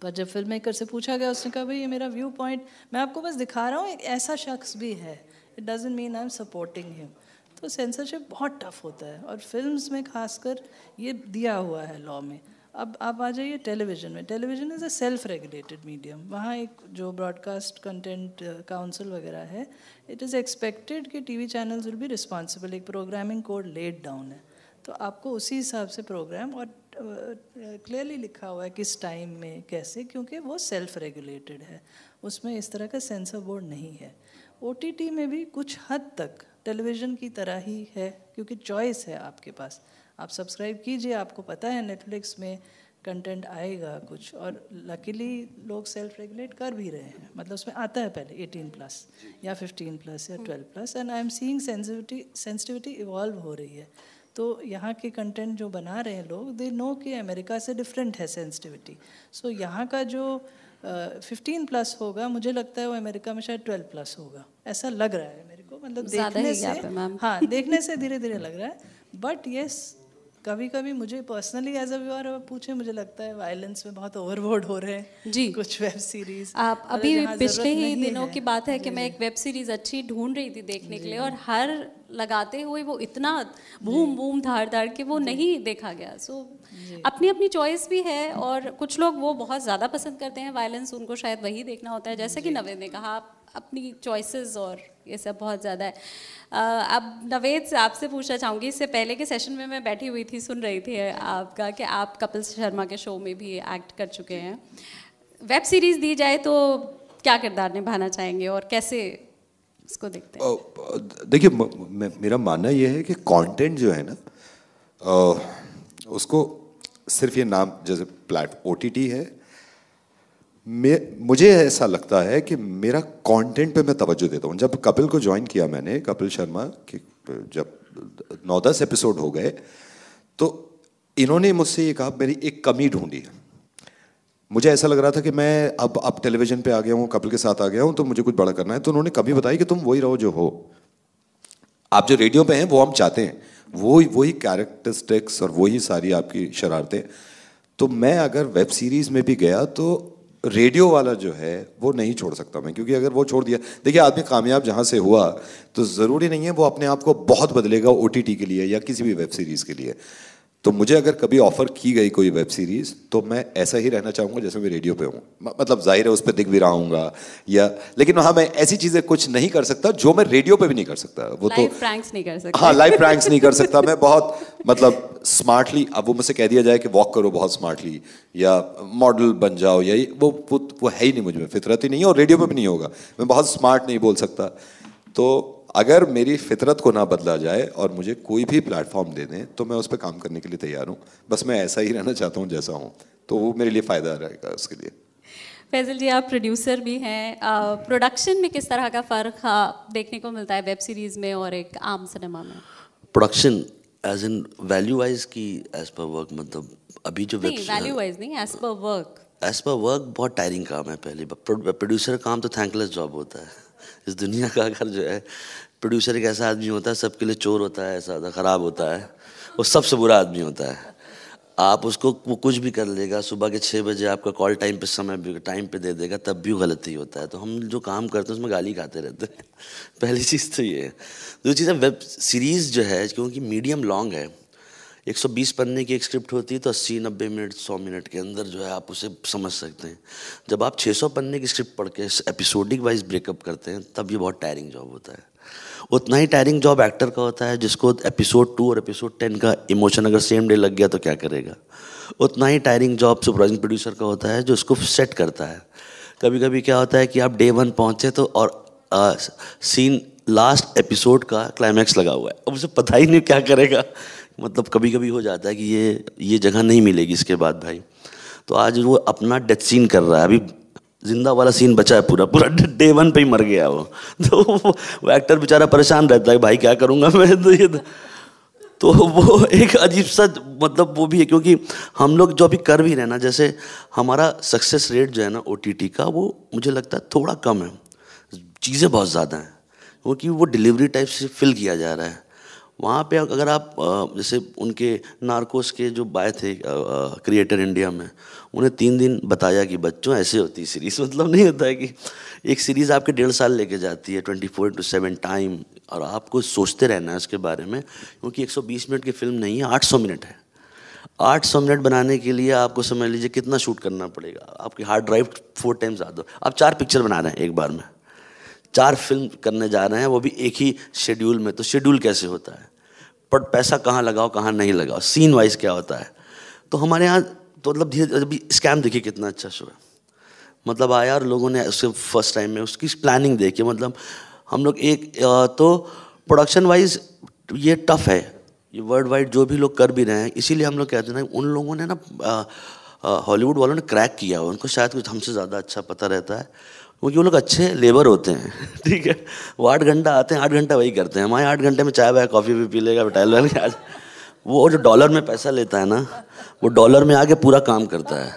पर जब फिल्म मेकर से पूछा गया, उसने कहा भाई ये मेरा व्यू पॉइंट, मैं आपको बस दिखा रहा हूँ एक ऐसा शख्स भी है, it doesn't mean I am supporting him. तो सेंसरशिप बहुत टफ होता है, और फिल्म्स में खासकर ये दिया हुआ है लॉ में। अब आप आ जाइए टेलीविज़न में। Television is a self regulated medium. वहाँ एक जो ब्रॉडकास्ट कंटेंट काउंसिल वगैरह है, इट इज़ एक्सपेक्टेड कि TV channels will be responsible, एक प्रोग्रामिंग कोड लेड डाउन है, तो आपको उसी हिसाब से प्रोग्राम, और क्लियरली लिखा हुआ है किस टाइम में कैसे, क्योंकि वो सेल्फ रेगुलेटेड है, उसमें इस तरह का सेंसर बोर्ड नहीं है। OTT में भी कुछ हद तक टेलीविज़न की तरह ही है, क्योंकि चॉइस है आपके पास, आप सब्सक्राइब कीजिए, आपको पता है नेटफ्लिक्स में कंटेंट आएगा कुछ, और लकीली लोग सेल्फ रेगुलेट कर भी रहे हैं, मतलब उसमें आता है पहले 18+ या 15+ या 12+, and I am seeing sensitivity evolve हो रही है। तो यहाँ के कंटेंट जो बना रहे हैं लोग, दे नो कि अमेरिका से डिफरेंट है सेंसिटिविटी। सो यहाँ का जो 15+ होगा, मुझे लगता है वो अमेरिका में शायद 12+ होगा, ऐसा लग रहा है मेरे को, मतलब देखने से, हाँ देखने से धीरे धीरे लग रहा है। बट येस, कभी कभी मुझे पर्सनली एज अ व्यूअर पूछे, मुझे लगता है वायलेंस में बहुत ओवरबोर्ड हो रहे हैं जी कुछ वेब सीरीज। आप अभी पिछले ही दिनों की बात है कि मैं एक वेब सीरीज अच्छी ढूंढ रही थी देखने के लिए, और हर लगाते हुए वो इतना बूम बूम धाड़ धाड़ के वो नहीं देखा गया। सो अपनी अपनी चॉइस भी है, और कुछ लोग वो बहुत ज़्यादा पसंद करते हैं वायलेंस, उनको शायद वही देखना होता है, जैसे कि नवेद ने कहा, अपनी चॉइसेस और ये सब बहुत ज़्यादा है। अब नवेद से आपसे पूछना चाहूँगी, इससे पहले के सेशन में मैं बैठी हुई थी, सुन रही थी आपका कि आप कपिल शर्मा के शो में भी एक्ट कर चुके हैं। वेब सीरीज़ दी जाए तो क्या किरदार निभाना चाहेंगे और कैसे उसको देखते हैं? देखिए, मेरा मानना ये है कि कंटेंट जो है ना, उसको सिर्फ ये नाम, जैसे OTT है, मुझे ऐसा लगता है कि मेरा कंटेंट पे मैं तवज्जो देता हूँ। जब कपिल को ज्वाइन किया मैंने, कपिल शर्मा के जब 9-10 एपिसोड हो गए, तो इन्होंने मुझसे ये कहा, मेरी एक कमी ढूंढी है। मुझे ऐसा लग रहा था कि मैं अब टेलीविजन पे आ गया हूँ, कपिल के साथ आ गया हूँ, तो मुझे कुछ बड़ा करना है। तो उन्होंने कभी बताया कि तुम वही रहो जो हो, आप जो रेडियो पे हैं वो हम चाहते हैं, वही कैरेक्टरिस्टिक्स और वही सारी आपकी शरारतें। तो मैं अगर वेब सीरीज में भी गया तो रेडियो वाला जो है वो नहीं छोड़ सकता मैं, क्योंकि अगर वो छोड़ दिया, देखिए आदमी कामयाब जहाँ से हुआ तो ज़रूरी नहीं है वो अपने आप को बहुत बदलेगा OTT के लिए या किसी भी वेब सीरीज़ के लिए। तो मुझे अगर कभी ऑफर की गई कोई वेब सीरीज़, तो मैं ऐसा ही रहना चाहूँगा जैसे मैं रेडियो पे हूँ। मतलब जाहिर है उस पर दिख भी रहा हूँगा, या लेकिन हाँ मैं ऐसी चीज़ें कुछ नहीं कर सकता जो मैं रेडियो पे भी नहीं कर सकता। वो तो लाइव प्रैंक्स नहीं कर सकता। हाँ, लाइव प्रैंक्स नहीं कर सकता मैं बहुत, मतलब स्मार्टली, अब वो मुझसे कह दिया जाए कि वॉक करो बहुत स्मार्टली या मॉडल बन जाओ, या वो है ही नहीं मुझ में, फितरत ही नहीं है, और रेडियो पे भी नहीं होगा। मैं बहुत स्मार्ट नहीं बोल सकता। तो अगर मेरी फितरत को ना बदला जाए और मुझे कोई भी प्लेटफॉर्म दे दें तो मैं उस पर काम करने के लिए तैयार हूँ। बस मैं ऐसा ही रहना चाहता हूँ जैसा हूँ, तो वो मेरे लिए फ़ायदा रहेगा उसके लिए। फैजल जी, आप प्रोड्यूसर भी हैं, प्रोडक्शन में किस तरह का फ़र्क देखने को मिलता है वेब सीरीज़ में और एक आम सिनेमा में? Production as in value wise की एज पर वर्क, मतलब अभी जो नहीं, वैल्यू वाइज नहीं, एज पर वर्क। एज पर वर्क बहुत टायरिंग काम है। पहले प्रोड्यूसर काम तो थैंकलेस जॉब होता है इस दुनिया का। अगर जो है प्रोड्यूसर एक ऐसा आदमी होता है, सबके लिए चोर होता है, ऐसा ख़राब होता है, वो सबसे बुरा आदमी होता है। आप उसको वो कुछ भी कर लेगा, सुबह के 6 बजे आपका कॉल टाइम पे दे देगा, तब भी गलती होता है। तो हम जो काम करते हैं उसमें गाली खाते रहते हैं। पहली चीज़ तो ये है। दूसरी चीज़ है वेब सीरीज़ जो है, क्योंकि मीडियम लॉन्ग है, 120 पन्ने की एक स्क्रिप्ट होती है, तो 80-90 मिनट 100 मिनट के अंदर जो है आप उसे समझ सकते हैं। जब आप 600 पन्ने की स्क्रिप्ट पढ़ के एपिसोडिक वाइज ब्रेकअप करते हैं, तब ये बहुत टायरिंग जॉब होता है। उतना ही टायरिंग जॉब एक्टर का होता है, जिसको एपिसोड 2 और एपिसोड 10 का इमोशन अगर सेम डे लग गया तो क्या करेगा। उतना ही टायरिंग जॉब सुपरवाइजिंग प्रोड्यूसर का होता है, जो उसको सेट करता है। कभी कभी क्या होता है कि आप डे 1 पहुँचे तो और सीन लास्ट एपिसोड का क्लाइमैक्स लगा हुआ है, अब उसे पता ही नहीं क्या करेगा। मतलब कभी कभी हो जाता है कि ये जगह नहीं मिलेगी इसके बाद भाई। तो आज वो अपना डेथ सीन कर रहा है, अभी जिंदा वाला सीन बचा है, पूरा पूरा डे 1 पे ही मर गया वो। तो वो एक्टर बेचारा परेशान रहता है, भाई क्या करूँगा मैं। तो वो एक अजीब सा मतलब वो भी है, क्योंकि हम लोग जो अभी कर भी रहे ना, जैसे हमारा सक्सेस रेट जो है ना OTT का, वो मुझे लगता है थोड़ा कम है, चीज़ें बहुत ज़्यादा हैं, क्योंकि वो डिलीवरी टाइप से फिल किया जा रहा है। वहाँ पे अगर आप जैसे उनके नार्कोस के जो बाय थे क्रिएटर इंडिया में, उन्हें 3 दिन बताया कि बच्चों ऐसे होती है सीरीज़। मतलब नहीं होता है कि एक सीरीज़ आपके 1.5 साल लेके जाती है 24/7 टाइम, और आपको सोचते रहना है उसके बारे में, क्योंकि 120 मिनट की फिल्म नहीं है, 800 मिनट है। 800 मिनट बनाने के लिए आपको समझ लीजिए कितना शूट करना पड़ेगा। आपकी हार्ड ड्राइव 4 टाइम ज़्यादा। आप 4 पिक्चर बना रहे हैं एक बार में, 4 फिल्म करने जा रहे हैं, वो भी एक ही शेड्यूल में। तो शेड्यूल कैसे होता है, पर पैसा कहाँ लगाओ कहाँ नहीं लगाओ, सीन वाइज क्या होता है। तो हमारे यहाँ तो मतलब धीरे धीरे अभी स्कैम देखिए कितना अच्छा शो है। मतलब आया और लोगों ने उससे फर्स्ट टाइम में उसकी प्लानिंग देखी। मतलब हम लोग एक तो प्रोडक्शन वाइज ये टफ है, ये वर्ल्ड वाइड जो भी लोग कर भी रहे हैं, इसीलिए हम लोग कहते हैं ना, उन लोगों ने ना हॉलीवुड वालों ने क्रैक किया हो, उनको शायद कुछ हमसे ज़्यादा अच्छा पता रहता है, क्योंकि वो लोग अच्छे लेबर होते हैं। ठीक है, वो 8 घंटा आते हैं, 8 घंटा वही करते हैं। हमारे 8 घंटे में चाय वाय कॉफ़ी भी पी लेगा टहल वहल के आज। वो जो डॉलर में पैसा लेता है ना, वो डॉलर में आके पूरा काम करता है।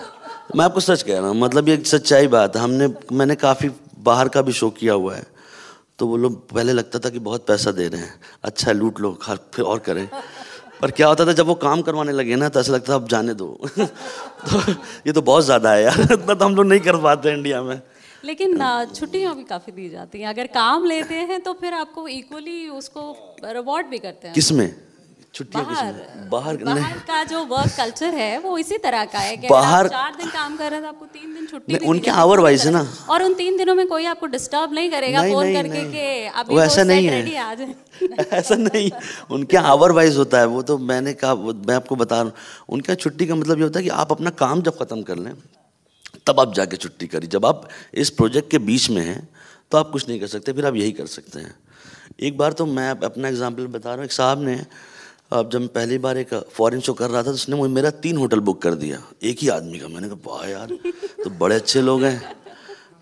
मैं आपको सच कह रहा हूँ, मतलब ये सच्चाई बात है। मैंने काफ़ी बाहर का भी शो किया हुआ है, तो वो लोग पहले लगता था कि बहुत पैसा दे रहे हैं, अच्छा लूट लो फिर और करें। पर क्या होता था जब वो काम करवाने लगे ना, तो ऐसा लगता था अब जाने दो। तो ये तो बहुत ज़्यादा है यार, इतना तो हम लोग नहीं कर पाते इंडिया में। लेकिन छुट्टियां भी काफ़ी दी जाती हैं, अगर काम लेते हैं तो फिर आपको इक्वली उसको रिवॉर्ड भी करते हैं। किसमें छुट्टियां? बाहर का जो वर्क कल्चर है वो इसी तरह का है कि बाहर अगर आप 4 दिन काम कर रहे हैं तो आपको 3 दिन छुट्टी भी उनके आवर वाइज है ना, और उन 3 दिनों में कोई आपको डिस्टर्ब नहीं करेगा फोन करके कि अभी वो ऐसा नहीं है। रेडी आ जाए। ऐसा नहीं, उनके आवर वाइज होता है वो। तो मैंने कहा, मैं आपको बता रहा हूँ, उनका छुट्टी का मतलब ये होता है कि आप अपना काम जब ख़त्म कर लें तब आप जाके छुट्टी करिए। जब आप इस प्रोजेक्ट के बीच में हैं तो आप कुछ नहीं कर सकते, फिर आप यही कर सकते हैं। एक बार तो मैं अपना एग्जांपल बता रहा हूँ, एक साहब ने, अब जब मैं पहली बार एक फॉरेन शो कर रहा था तो उसने मुझे मेरा 3 होटल बुक कर दिया एक ही आदमी का। मैंने कहा वाह यार, तो बड़े अच्छे लोग हैं।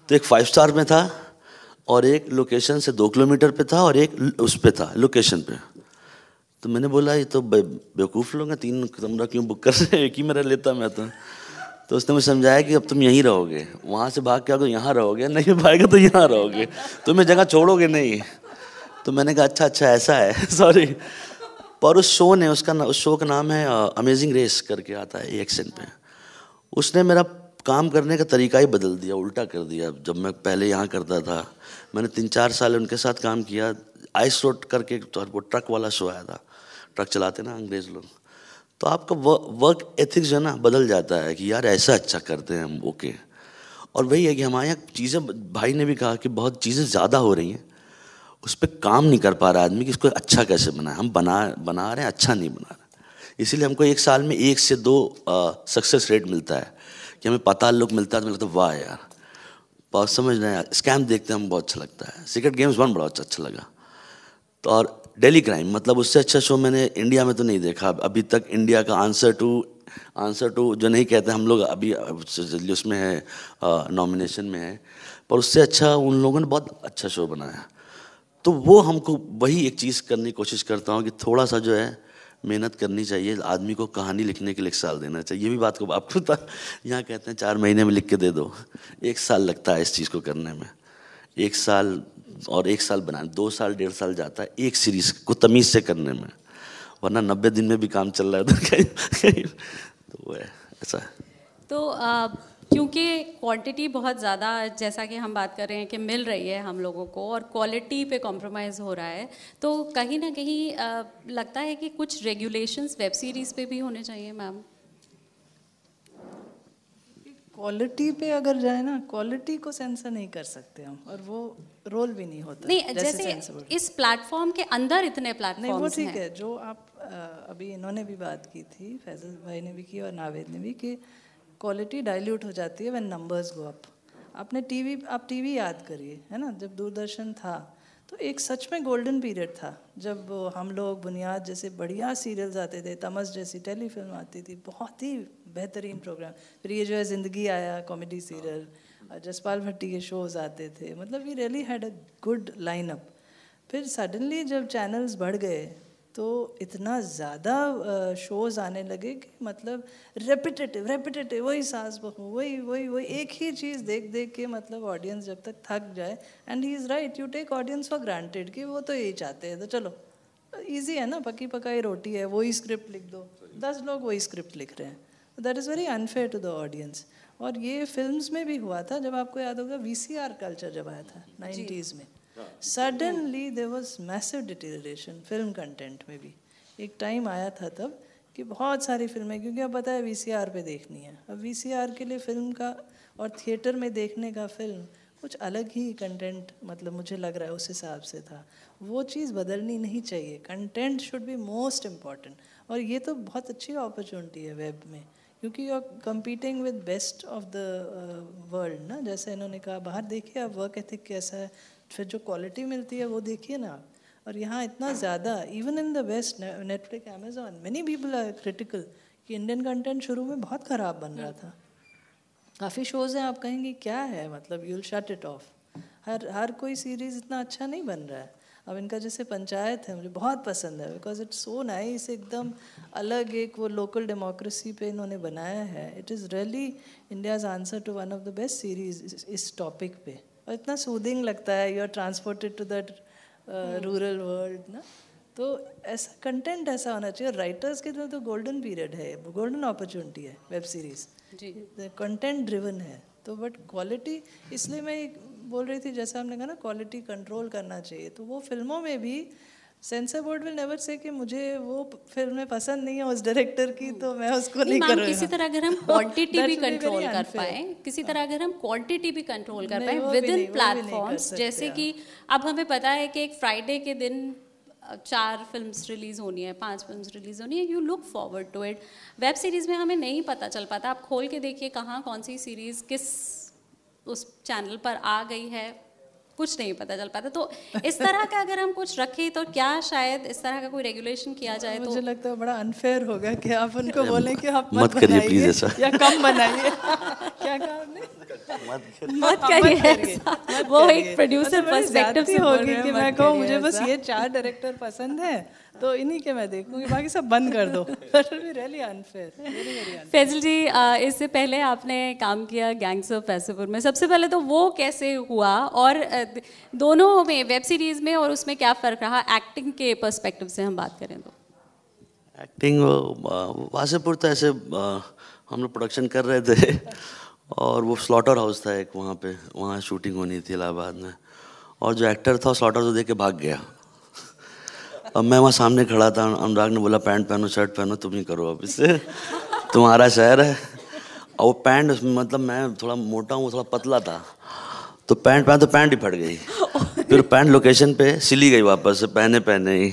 तो एक 5 स्टार में था, और एक लोकेशन से 2 किलोमीटर पे था, और एक उस पे था लोकेशन पे। तो मैंने बोला ये तो बेवकूफ़ लोग हैं, 3 कमरा क्यों बुक कर रहे हैं, एक ही मेरा लेता मैं तो उसने मुझे समझाया कि अब तुम यहीं रहोगे, वहाँ से भाग के आओगे यहाँ रहोगे, नहीं भागेगा तो यहाँ रहोगे, तुम्हें जगह छोड़ोगे नहीं। तो मैंने कहा अच्छा ऐसा है। सॉरी। पर उस शो का नाम है अमेजिंग रेस करके आता है AXN पे। उसने मेरा काम करने का तरीका ही बदल दिया, उल्टा कर दिया। जब मैं पहले यहाँ करता था, मैंने 3-4 साल उनके साथ काम किया। आइस रोड करके वो ट्रक वाला शो आया था, ट्रक चलाते ना अंग्रेज लोग। तो आपका वर्क एथिक्स जो है ना बदल जाता है कि यार ऐसा अच्छा करते हैं हम, ओके। और वही है कि हमारे यहाँ चीज़ें, भाई ने भी कहा कि बहुत चीज़ें ज़्यादा हो रही हैं, उस पर काम नहीं कर पा रहा आदमी कि इसको अच्छा कैसे बनाए। हम बना रहे हैं, अच्छा नहीं बना रहे। इसीलिए हमको 1 साल में 1 से 2 सक्सेस रेट मिलता है कि हमें पाताल लोक मिलता है, तो लगता है वाह यार बहुत समझ रहे हैं। स्कैम देखते हैं हम, बहुत अच्छा लगता है। सीक्रेट गेम्स 1 बड़ा अच्छा लगा। तो और डेली क्राइम, मतलब उससे अच्छा शो मैंने इंडिया में तो नहीं देखा अभी तक। इंडिया का आंसर टू जो नहीं कहते हम लोग, अभी उसमें है, नॉमिनेशन में है, पर उससे अच्छा उन लोगों ने बहुत अच्छा शो बनाया। तो वो हमको वही एक चीज़ करने की कोशिश करता हूँ कि थोड़ा सा जो है मेहनत करनी चाहिए। आदमी को कहानी लिखने के लिए 1 साल देना चाहिए। ये भी बात को आपको यहाँ कहते हैं 4 महीने में लिख के दे दो, 1 साल लगता है इस चीज़ को करने में। 1 साल और 1 साल बनाने, 2 साल 1.5 साल जाता है एक सीरीज़ को तमीज़ से करने में, वरना 90 दिन में भी काम चल रहा है उधर। तो वो है ऐसा है। तो क्योंकि क्वांटिटी बहुत ज़्यादा, जैसा कि हम बात कर रहे हैं कि मिल रही है हम लोगों को, और क्वालिटी पे कॉम्प्रोमाइज़ हो रहा है, तो कहीं ना कहीं लगता है कि कुछ रेगुलेशंस वेब सीरीज़ पे भी होने चाहिए मैम। क्वालिटी पे अगर जाए ना, क्वालिटी को सेंसर नहीं कर सकते हम, और वो रोल भी नहीं होता। नहीं, जैसे इस प्लेटफॉर्म के अंदर इतने प्लेटफॉर्म्स नहीं, वो हैं। ठीक है। जो आप अभी इन्होंने भी बात की थी, फैजल भाई ने भी की और नावेद ने भी, कि क्वालिटी डाइल्यूट हो जाती है व्हेन नंबर्स गो अप। आप टीवी याद करिए, है ना, जब दूरदर्शन था तो एक सच में गोल्डन पीरियड था, जब हम लोग बुनियाद जैसे बढ़िया सीरियल्स आते थे, तमस जैसी टेलीफिल्म आती थी, बहुत ही बेहतरीन प्रोग्राम। फिर ये जो है ज़िंदगी आया कॉमेडी सीरियल, जसपाल भट्टी के शोज़ आते थे, मतलब we really had a good lineup. फिर सडनली जब चैनल्स बढ़ गए तो इतना ज़्यादा शोज़ आने लगे कि मतलब रेपिटेटिव वही सास बहू, वही एक ही चीज़ देख देख के मतलब ऑडियंस जब तक थक जाए। And he is right, you take audience for granted कि वो तो यही चाहते हैं, तो चलो इजी है ना, पकी पकाई रोटी है, वही स्क्रिप्ट लिख दो, 10 लोग वही स्क्रिप्ट लिख रहे हैं। That is very unfair to the audience. और ये फिल्म्स में भी हुआ था, जब आपको याद होगा VCR कल्चर जब आया था 90s में, suddenly there was massive deterioration film content में भी। एक टाइम आया था तब कि बहुत सारी फिल्में, क्योंकि अब पता है VCR पे देखनी है, अब VCR के लिए फिल्म का और थिएटर में देखने का फिल्म कुछ अलग ही कंटेंट, मतलब मुझे लग रहा है उस हिसाब से था। वो चीज़ बदलनी नहीं चाहिए, content should be most important. और ये तो बहुत अच्छी अपॉर्चुनिटी है वेब में, क्योंकि you are competing with best of the world ना। जैसे इन्होंने कहा, बाहर देखिए आप वर्क एथिक कैसा है, फिर जो क्वालिटी मिलती है वो देखिए ना आप। और यहाँ इतना ज़्यादा, even in the west, Netflix, Amazon, many people are critical कि इंडियन कंटेंट शुरू में बहुत ख़राब बन रहा था। काफ़ी शोज़ हैं आप कहेंगे क्या है, मतलब you will shut it off. हर कोई सीरीज़ इतना अच्छा नहीं बन रहा है। अब इनका जैसे पंचायत है, मुझे बहुत पसंद है, बिकॉज इट्स सो नाइस, एकदम अलग एक वो लोकल डेमोक्रेसी पे इन्होंने बनाया है। It is really India's answer to one of the best series इस टॉपिक पे, और इतना सूदिंग लगता है, you are transported to that rural world ना। तो ऐसा कंटेंट ऐसा होना चाहिए। राइटर्स के लिए तो गोल्डन पीरियड है, गोल्डन अपॉर्चुनिटी है वेब सीरीज़, कंटेंट ड्रिवन है। तो बट क्वालिटी, इसलिए मैं बोल रही थी, जैसा आपने कहा ना, क्वालिटी कंट्रोल करना चाहिए। तो वो फिल्मों में भी sensor board will never say कि मुझे वो फिल्में पसंद नहीं है उस डायरेक्टर की, तो मैं उसको नहीं करूँगा। किसी तरह अगर हम क्वांटिटी भी कंट्रोल कर पाए, किसी तरह अगर हम क्वांटिटी भी कंट्रोल कर पाए विद इन प्लेटफॉर्म्स, जैसे कि अब हमें पता है कि एक फ्राइडे के दिन 4 फिल्म्स रिलीज होनी है, 5 फिल्म्स रिलीज होनी है, you look forward to it. Web series में हमें नहीं पता चल पाता, आप खोल के देखिए कहाँ कौन सी सीरीज़ किस उस चैनल पर आ गई है, कुछ नहीं पता चल पाता। तो इस तरह का अगर हम कुछ रखें तो क्या शायद इस तरह का कोई रेगुलेशन किया जाए तो मुझे लगता है बड़ा अनफेयर होगा कि आप उनको बोलें कि आप मत करिए प्लीज ऐसा, या कम बनाइए। क्या कहा आपने? मत करिए। वो एक प्रोड्यूसर पर्सपेक्टिव से होगी कि मैं कहूँ मुझे बस ये 4 डायरेक्टर पसंद है तो इन्हीं के मैं देखूंगी, बाकी सब बंद कर दो। Really unfair. फैजल जी, इससे पहले आपने काम किया गैंग्स ऑफ वासेपुर में, सबसे पहले तो वो कैसे हुआ, और दोनों में वेब सीरीज में और उसमें क्या फ़र्क रहा, एक्टिंग के पर्सपेक्टिव से हम बात करें तो? एक्टिंग वासेपुर तो ऐसे हम लोग प्रोडक्शन कर रहे थे और वो स्लॉटर हाउस था एक वहाँ पे, वहाँ शूटिंग होनी थी इलाहाबाद में, और जो एक्टर था स्लॉटर तो देख के भाग गया। अब मैं वहाँ सामने खड़ा था, अनुराग ने बोला पैंट पहनो शर्ट पहनो, तुम ही करो अब इससे, तुम्हारा शहर है। और वो पैंट, मतलब मैं थोड़ा मोटा हूँ, थोड़ा पतला था, तो पैंट पहना तो पैंट ही फट गई। फिर पैंट लोकेशन पे सिली गई वापस से पहने ही,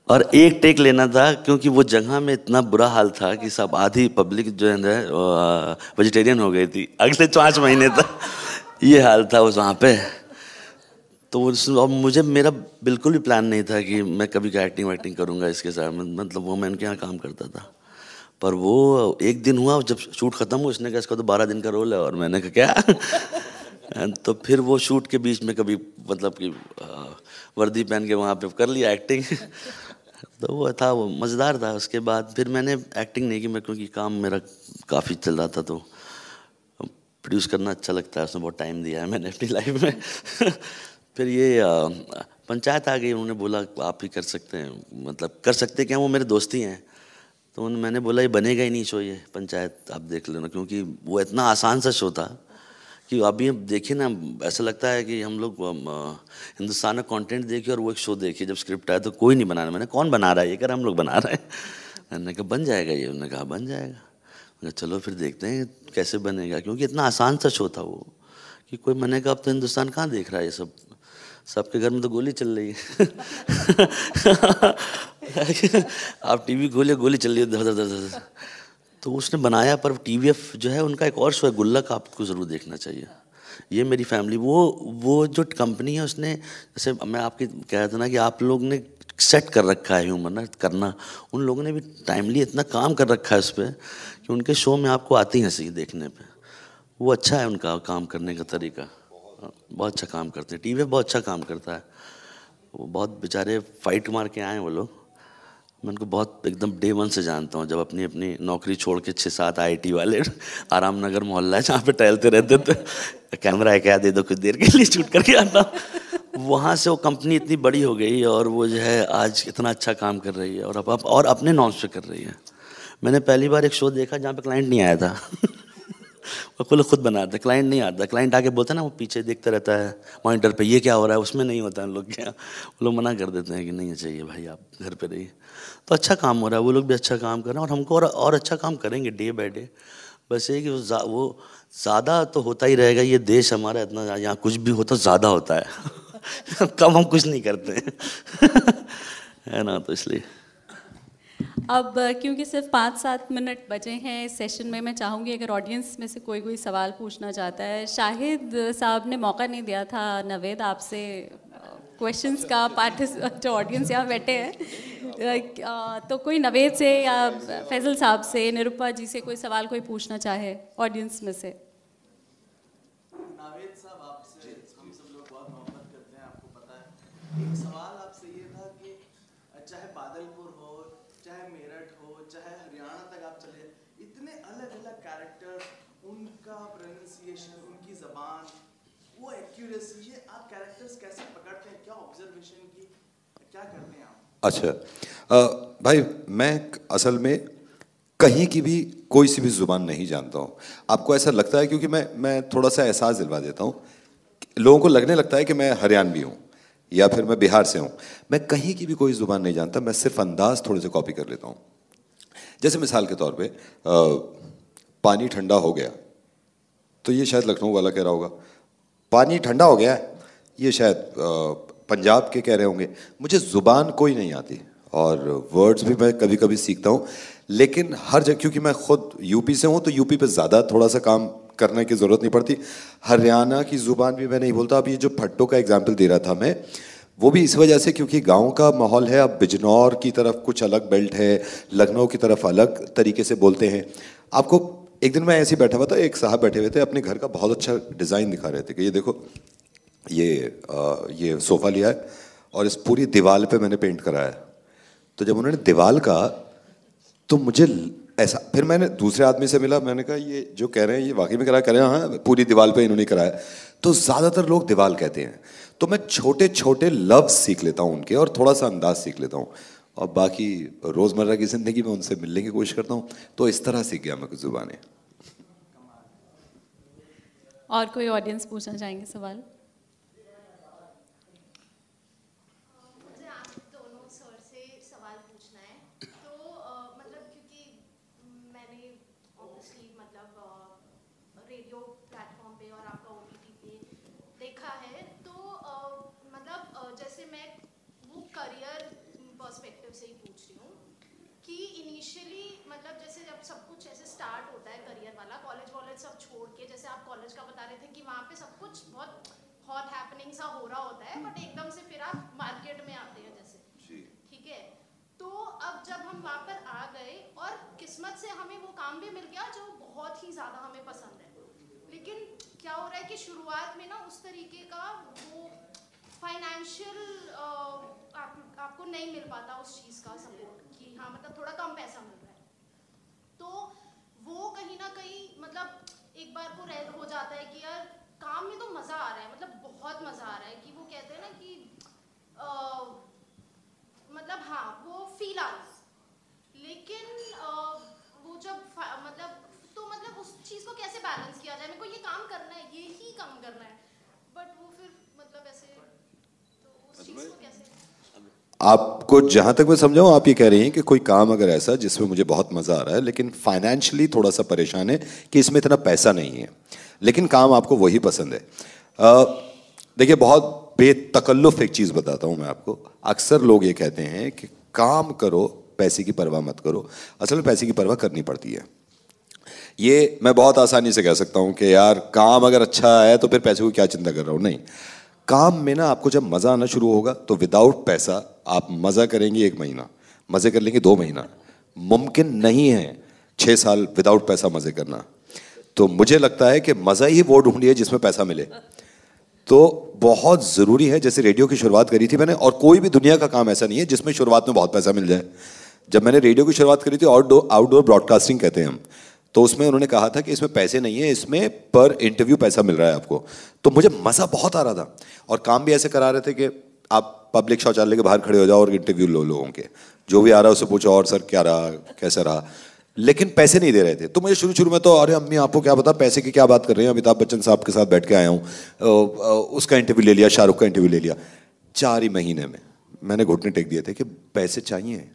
और एक टेक लेना था क्योंकि वो जगह में इतना बुरा हाल था कि सब आधी पब्लिक जो है वेजिटेरियन हो गई थी अगले 5 महीने तक, ये हाल था उस वहाँ पे। तो अब मुझे, मेरा बिल्कुल भी प्लान नहीं था कि मैं कभी का एक्टिंग करूँगा इसके साथ, मतलब वो मैं इनके यहाँ काम करता था। पर वो एक दिन हुआ जब शूट ख़त्म हुआ, उसने कहा इसका तो 12 दिन का रोल है, और मैंने कहा क्या? तो फिर वो शूट के बीच में कभी मतलब कि वर्दी पहन के वहाँ पे कर लिया एक्टिंग। तो वो था, वो मज़ेदार था। उसके बाद फिर मैंने एक्टिंग नहीं की मैं, क्योंकि काम मेरा काफ़ी चल रहा था, तो प्रोड्यूस करना अच्छा लगता है, उसमें बहुत टाइम दिया है मैंने अपनी लाइफ में। फिर ये पंचायत आ गई, उन्होंने बोला आप ही कर सकते हैं, मतलब कर सकते क्या, वो मेरे दोस्त ही हैं। तो मैंने बोला ये बनेगा ही नहीं शो, ये पंचायत आप देख लेना, क्योंकि वो इतना आसान सा शो था कि अभी हम देखिए ना, ऐसा लगता है कि हम लोग हिंदुस्तान में कंटेंट देखिए और वो एक शो देखिए, जब स्क्रिप्ट आया तो कोई नहीं बना रहा। मैंने कौन बना रहा है, ये कर हम लोग बना रहे हैं। मैंने कहा बन जाएगा ये, उन्होंने कहा बन जाएगा। चलो फिर देखते हैं कैसे बनेगा, क्योंकि इतना आसान सा शो था वो कि कोई मैंने कहा अब तो हिंदुस्तान कहाँ देख रहा है ये सब, सबके घर में तो गोली चल रही है। आप टीवी खोलिए, गोली चल रही है धर धर धर धर। तो उसने बनाया, पर टीवीएफ जो है उनका एक और शो है गुल्लक, आपको ज़रूर देखना चाहिए। ये मेरी फैमिली, वो जो कंपनी है उसने, जैसे मैं आपकी कह रहा था ना कि आप लोग ने सेट कर रखा है ह्यूमर ना करना, उन लोगों ने भी टाइमली इतना काम कर रखा है उस पर कि उनके शो में आपको आती हैं हंसी देखने पे। वो अच्छा है उनका काम करने का तरीका, बहुत अच्छा काम करते हैं। टीवी बहुत अच्छा काम करता है। वो बहुत बेचारे फाइट मार के आए वो लोग, मैं उनको बहुत एकदम डे वन से जानता हूँ। जब अपनी अपनी नौकरी छोड़ के 6-7 IIT वाले आराम नगर मोहल्ला है जहाँ पे टहलते रहते थे, कैमरा है क्या दे दो कुछ देर के लिए शूट करके आता हूँ। वहाँ से वो कंपनी इतनी बड़ी हो गई और वो जो है आज इतना अच्छा काम कर रही है और अपने नॉर्म्स पे कर रही है। मैंने पहली बार एक शो देखा जहाँ पे क्लाइंट नहीं आया था। वो खुद बनाते, क्लाइंट नहीं आता, क्लाइंट आके बोलता है ना वो पीछे देखता रहता है मॉनिटर पे ये क्या हो रहा है, उसमें नहीं होता है लोग क्या, वो लोग मना कर देते हैं कि नहीं चाहिए भाई आप घर पे रहिए। तो अच्छा काम हो रहा है, वो लोग भी अच्छा काम कर रहे हैं और हमको और अच्छा काम करेंगे डे बाय डे। बस ये कि वो ज़्यादा तो होता ही रहेगा, ये देश हमारा इतना, यहाँ कुछ भी होता ज़्यादा होता है। कम हम कुछ नहीं करते हैं। है ना, तो इसलिए अब क्योंकि सिर्फ 5-7 मिनट बचे हैं इस सेशन में, मैं चाहूँगी अगर ऑडियंस में से कोई सवाल पूछना चाहता है। शाहिद साहब ने मौका नहीं दिया था नवेद आपसे क्वेश्चंस का, जो ऑडियंस यहाँ बैठे हैं, तो कोई नवेद से या फैजल साहब से, निरुपा जी से कोई सवाल कोई पूछना चाहे ऑडियंस में से। नावेद साहब, आपसे हम सब लोग बहुत मोहब्बत करते हैं, आपको पता है। एक सवाल आपसे ये था कि चाहे बादलपुर हो, चाहे मेरठ हो, चाहे हरियाणा तक आप चले, इतने अलग अलग कैरेक्टर, उनका प्रोनाउंसिएशन, उनकी ज़बान, वो एक्यूरेसी, ये आप कैरेक्टर्स कैसे पकड़ते हैं, क्या ऑब्जर्वेशन की क्या करते हैं आप? अच्छा भाई, मैं असल में कहीं की भी कोई सी भी ज़ुबान नहीं जानता हूँ। आपको ऐसा लगता है, क्योंकि मैं थोड़ा सा एहसास दिलवा देता हूँ, लोगों को लगने लगता है कि मैं हरियाणवी हूँ या फिर मैं बिहार से हूँ। मैं कहीं की भी कोई ज़ुबान नहीं जानता, मैं सिर्फ अंदाज थोड़े से कॉपी कर लेता हूँ। जैसे मिसाल के तौर पे पानी ठंडा हो गया, तो ये शायद लखनऊ वाला कह रहा होगा। पानी ठंडा हो गया, ये शायद पंजाब के कह रहे होंगे। मुझे ज़ुबान कोई नहीं आती और वर्ड्स भी मैं कभी कभी सीखता हूँ, लेकिन हर जगह, क्योंकि मैं खुद यूपी से हूँ तो यूपी पे ज़्यादा थोड़ा सा काम करने की ज़रूरत नहीं पड़ती। हरियाणा की ज़ुबान भी मैं नहीं बोलता। अब ये जो भट्टो का एग्जाम्पल दे रहा था मैं, वो भी इस वजह से क्योंकि गांव का माहौल है। अब बिजनौर की तरफ कुछ अलग बेल्ट है, लखनऊ की तरफ अलग तरीके से बोलते हैं। आपको एक दिन मैं ऐसे ही बैठा हुआ था, एक साहब बैठे हुए थे, अपने घर का बहुत अच्छा डिज़ाइन दिखा रहे थे कि ये देखो, ये सोफ़ा लिया है और इस पूरी दीवार पे मैंने पेंट कराया है। तो जब उन्होंने दीवार कहा तो मुझे ऐसा, फिर मैंने दूसरे आदमी से मिला, मैंने कहा ये जो कह रहे हैं ये वाकई में कराया? कह रहे हैं हाँ, पूरी दीवार पे इन्होंने कराया। तो ज़्यादातर लोग दीवार कहते हैं, तो मैं छोटे छोटे लफ्ज़ सीख लेता हूँ उनके और थोड़ा सा अंदाज सीख लेता हूँ, और बाकी रोज़मर्रा की ज़िंदगी में उनसे मिलने की कोशिश करता हूँ। तो इस तरह सीख गया मैं कुछ ज़ुबानें। और कोई ऑडियंस पूछना चाहेंगे सवाल? सब कुछ ऐसे स्टार्ट होता है करियर वाला, कॉलेज सब छोड़ के, जैसे आप कॉलेज का बता रहे थे कि वहाँ पे सब कुछ बहुत हॉट हैपनिंग सा हो रहा होता है, बट एकदम से फिर आप मार्केट में आते हैं जैसे, ठीक है। तो अब जब हम वहाँ पर आ गए और किस्मत से हमें वो काम भी मिल गया जो बहुत ही ज़्यादा हमें पसंद है, लेकिन क्या हो रहा है कि शुरुआत में ना उस तरीके का वो फाइनेंशियल आपको नहीं मिल पाता उस चीज़ का सपोर्ट, कि हाँ मतलब थोड़ा कम पैसा मिल रहा है। तो वो कहीं ना कहीं मतलब एक बार को हो जाता है कि यार काम में तो मज़ा आ रहा है, मतलब बहुत मज़ा आ रहा है, कि वो कहते हैं ना कि मतलब हाँ वो फील आ रहा है, लेकिन वो जब मतलब तो मतलब उस चीज़ को कैसे बैलेंस किया जाए? मेरे को ये काम करना है, ये ही काम करना है, बट वो फिर मतलब ऐसे, तो उस चीज़ को कैसे? आपको जहां तक मैं समझाऊं, आप ये कह रही हैं कि कोई काम अगर ऐसा जिसमें मुझे बहुत मजा आ रहा है लेकिन फाइनेंशियली थोड़ा सा परेशान है कि इसमें इतना पैसा नहीं है, लेकिन काम आपको वही पसंद है। देखिए, बहुत बेतकल्लुफ एक चीज बताता हूं मैं आपको। अक्सर लोग ये कहते हैं कि काम करो, पैसे की परवाह मत करो। असल में पैसे की परवाह करनी पड़ती है। ये मैं बहुत आसानी से कह सकता हूं कि यार काम अगर अच्छा है तो फिर पैसे को क्या चिंता कर रहा हूं। नहीं, काम में ना आपको जब मजा आना शुरू होगा तो विदाउट पैसा आप मजा करेंगे 1 महीना, मजे कर लेंगे 2 महीना। मुमकिन नहीं है 6 साल विदाउट पैसा मजे करना। तो मुझे लगता है कि मजा ही वो ढूंढिए जिसमें पैसा मिले। तो बहुत जरूरी है, जैसे रेडियो की शुरुआत करी थी मैंने, और कोई भी दुनिया का काम ऐसा नहीं है जिसमें शुरुआत में बहुत पैसा मिल जाए। जब मैंने रेडियो की शुरुआत करी थी, आउटडोर ब्रॉडकास्टिंग कहते हैं हम, तो उसमें उन्होंने कहा था कि इसमें पैसे नहीं है, इसमें पर इंटरव्यू पैसा मिल रहा है आपको। तो मुझे मजा बहुत आ रहा था, और काम भी ऐसे करा रहे थे कि आप पब्लिक शौचालय के बाहर खड़े हो जाओ और इंटरव्यू लो लोगों के, जो भी आ रहा है उससे पूछो और सर क्या रहा, कैसा रहा, लेकिन पैसे नहीं दे रहे थे। तो मुझे शुरू में तो अरे अम्मी आपको क्या पता पैसे की क्या बात कर रहे हैं, अमिताभ बच्चन साहब के साथ बैठ के आया हूँ, उसका इंटरव्यू ले लिया, शाहरुख का इंटरव्यू ले लिया। 4 ही महीने में मैंने घुटने टेक दिए थे कि पैसे चाहिए।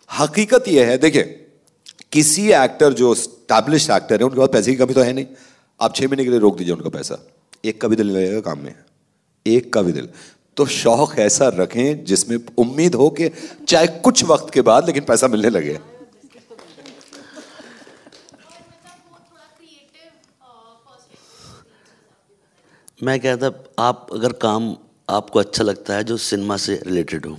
हकीकत यह है, देखिए किसी एक्टर जो एस्टैब्लिश्ड एक्टर है उनके पास पैसे की कमी तो है नहीं। आप 6 महीने के लिए रोक दीजिए उनका पैसा, एक का भी दिल नहीं लगेगा काम में, एक का भी दिल। तो शौक ऐसा रखें जिसमें उम्मीद हो कि चाहे कुछ वक्त के बाद लेकिन पैसा मिलने लगे। मैं कहता, आप अगर काम आपको अच्छा लगता है जो सिनेमा से रिलेटेड हो,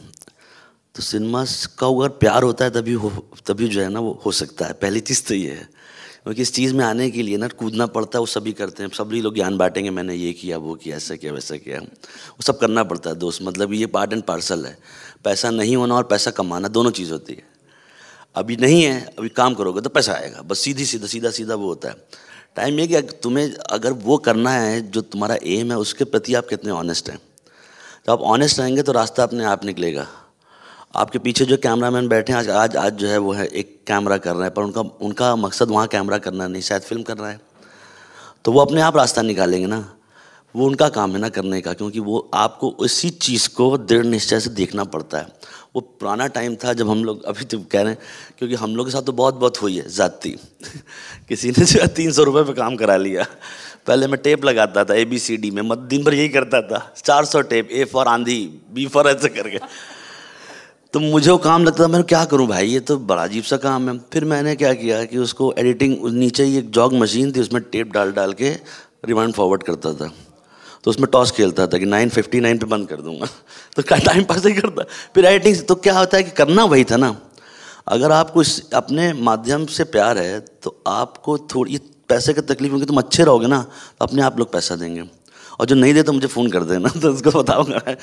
तो सिनेमा का अगर प्यार होता है तभी जो है ना वो हो सकता है। पहली चीज़ तो ये है, क्योंकि इस चीज़ में आने के लिए ना कूदना पड़ता है। वो सभी करते हैं, सभी लोग ज्ञान बांटेंगे, मैंने ये किया, वो किया, ऐसा किया, वैसा किया, वो सब करना पड़ता है दोस्त। मतलब ये पार्ट एंड पार्सल है। पैसा नहीं होना और पैसा कमाना दोनों चीज़ होती है। अभी नहीं है, अभी काम करोगे तो पैसा आएगा, बस सीधा वो होता है। टाइम ये कि तुम्हें अगर वो करना है जो तुम्हारा एम है, उसके प्रति आप कितने ऑनेस्ट हैं। तो आप ऑनेस्ट रहेंगे तो रास्ता अपने आप निकलेगा। आपके पीछे जो कैमरामैन बैठे हैं आज जो है वो है एक कैमरा कर रहा है, पर उनका मकसद वहाँ कैमरा करना नहीं, शायद फिल्म कर रहा है। तो वो अपने आप रास्ता निकालेंगे ना, वो उनका काम है ना करने का, क्योंकि वो आपको उसी चीज़ को दृढ़ निश्चय से देखना पड़ता है। वो पुराना टाइम था जब हम लोग, अभी तो कह रहे हैं क्योंकि हम लोग के साथ तो बहुत हुई है जाती। किसी ने जो 300 रुपये पे काम करा लिया। पहले मैं टेप लगाता था ABCD में, दिन भर यही करता था, 400 टेप, A फॉर आंधी, B फॉर ऐसे करके। तो मुझे वो काम लगता था, मैं क्या करूं भाई, ये तो बड़ा अजीब सा काम है। फिर मैंने क्या किया कि उसको एडिटिंग, नीचे ही एक जॉग मशीन थी, उसमें टेप डाल के रिवाइंड फॉरवर्ड करता था। तो उसमें टॉस खेलता था कि 9:59 पे बंद कर दूंगा। तो क्या टाइम पास ही करता। फिर एडिटिंग तो क्या होता है कि करना वही था ना। अगर आपको अपने माध्यम से प्यार है तो आपको थोड़ी पैसे की तकलीफ होगी, तुम अच्छे रहोगे ना तो अपने आप लोग पैसा देंगे। और जो नहीं दे तो मुझे फ़ोन कर देना, तो उसको बताऊँगा।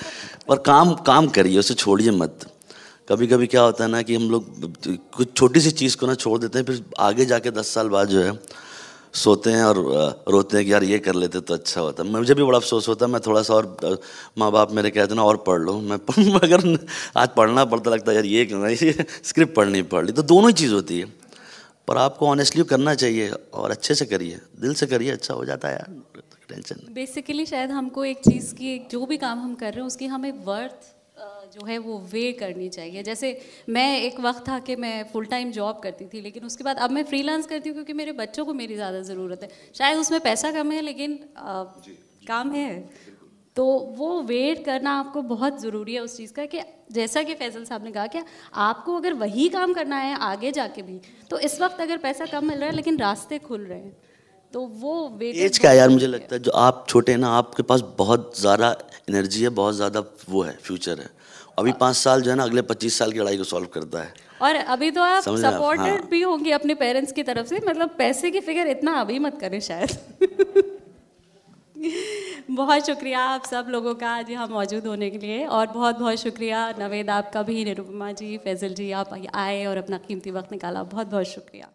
पर काम करिए, उसे छोड़िए मत। कभी कभी क्या होता है ना कि हम लोग कुछ छोटी सी चीज़ को ना छोड़ देते हैं, फिर आगे जाके 10 साल बाद जो है सोते हैं और रोते हैं कि यार ये कर लेते तो अच्छा होता। मुझे भी बड़ा अफसोस होता है। मैं थोड़ा सा और, माँ बाप मेरे कहते ना और पढ़ लो, मैं अगर आज पढ़ना पड़ता लगता है यार ये क्यों नहीं, स्क्रिप्ट पढ़नी पड़ ली। तो दोनों ही चीज़ होती है, पर आपको ऑनेस्टली करना चाहिए और अच्छे से करिए, दिल से करिए, अच्छा हो जाता है यार, टेंशन नहीं। बेसिकली शायद हमको एक चीज़ की, जो भी काम हम कर रहे हैं उसकी हमें वर्थ जो है वो वे करनी चाहिए। जैसे मैं एक वक्त था कि मैं फुल टाइम जॉब करती थी, लेकिन उसके बाद अब मैं फ्रीलांस करती हूँ क्योंकि मेरे बच्चों को मेरी ज़्यादा ज़रूरत है। शायद उसमें पैसा कम है लेकिन काम है। तो वो वेट करना आपको बहुत ज़रूरी है उस चीज़ का, कि जैसा कि फैसल साहब ने कहा कि आपको अगर वही काम करना है आगे जाके भी, तो इस वक्त अगर पैसा कम मिल रहा है लेकिन रास्ते खुल रहे हैं, तो वो वेट। एज क्या यार, मुझे लगता है जो आप छोटे हैं ना, आपके पास बहुत ज़्यादा एनर्जी है, बहुत ज़्यादा वो है, फ्यूचर है। अभी 5 साल जो है ना अगले 25 साल की लड़ाई को सॉल्व करता है। और अभी तो आप सपोर्टेड हाँ। भी होंगे अपने पेरेंट्स की तरफ से, मतलब पैसे की फिक्र इतना अभी मत करें शायद। बहुत शुक्रिया आप सब लोगों का आज यहाँ मौजूद होने के लिए, और बहुत बहुत शुक्रिया नवेद आपका भी, निरुपमा जी, फैजल जी, आप आए और अपना कीमती वक्त निकाला, बहुत बहुत शुक्रिया।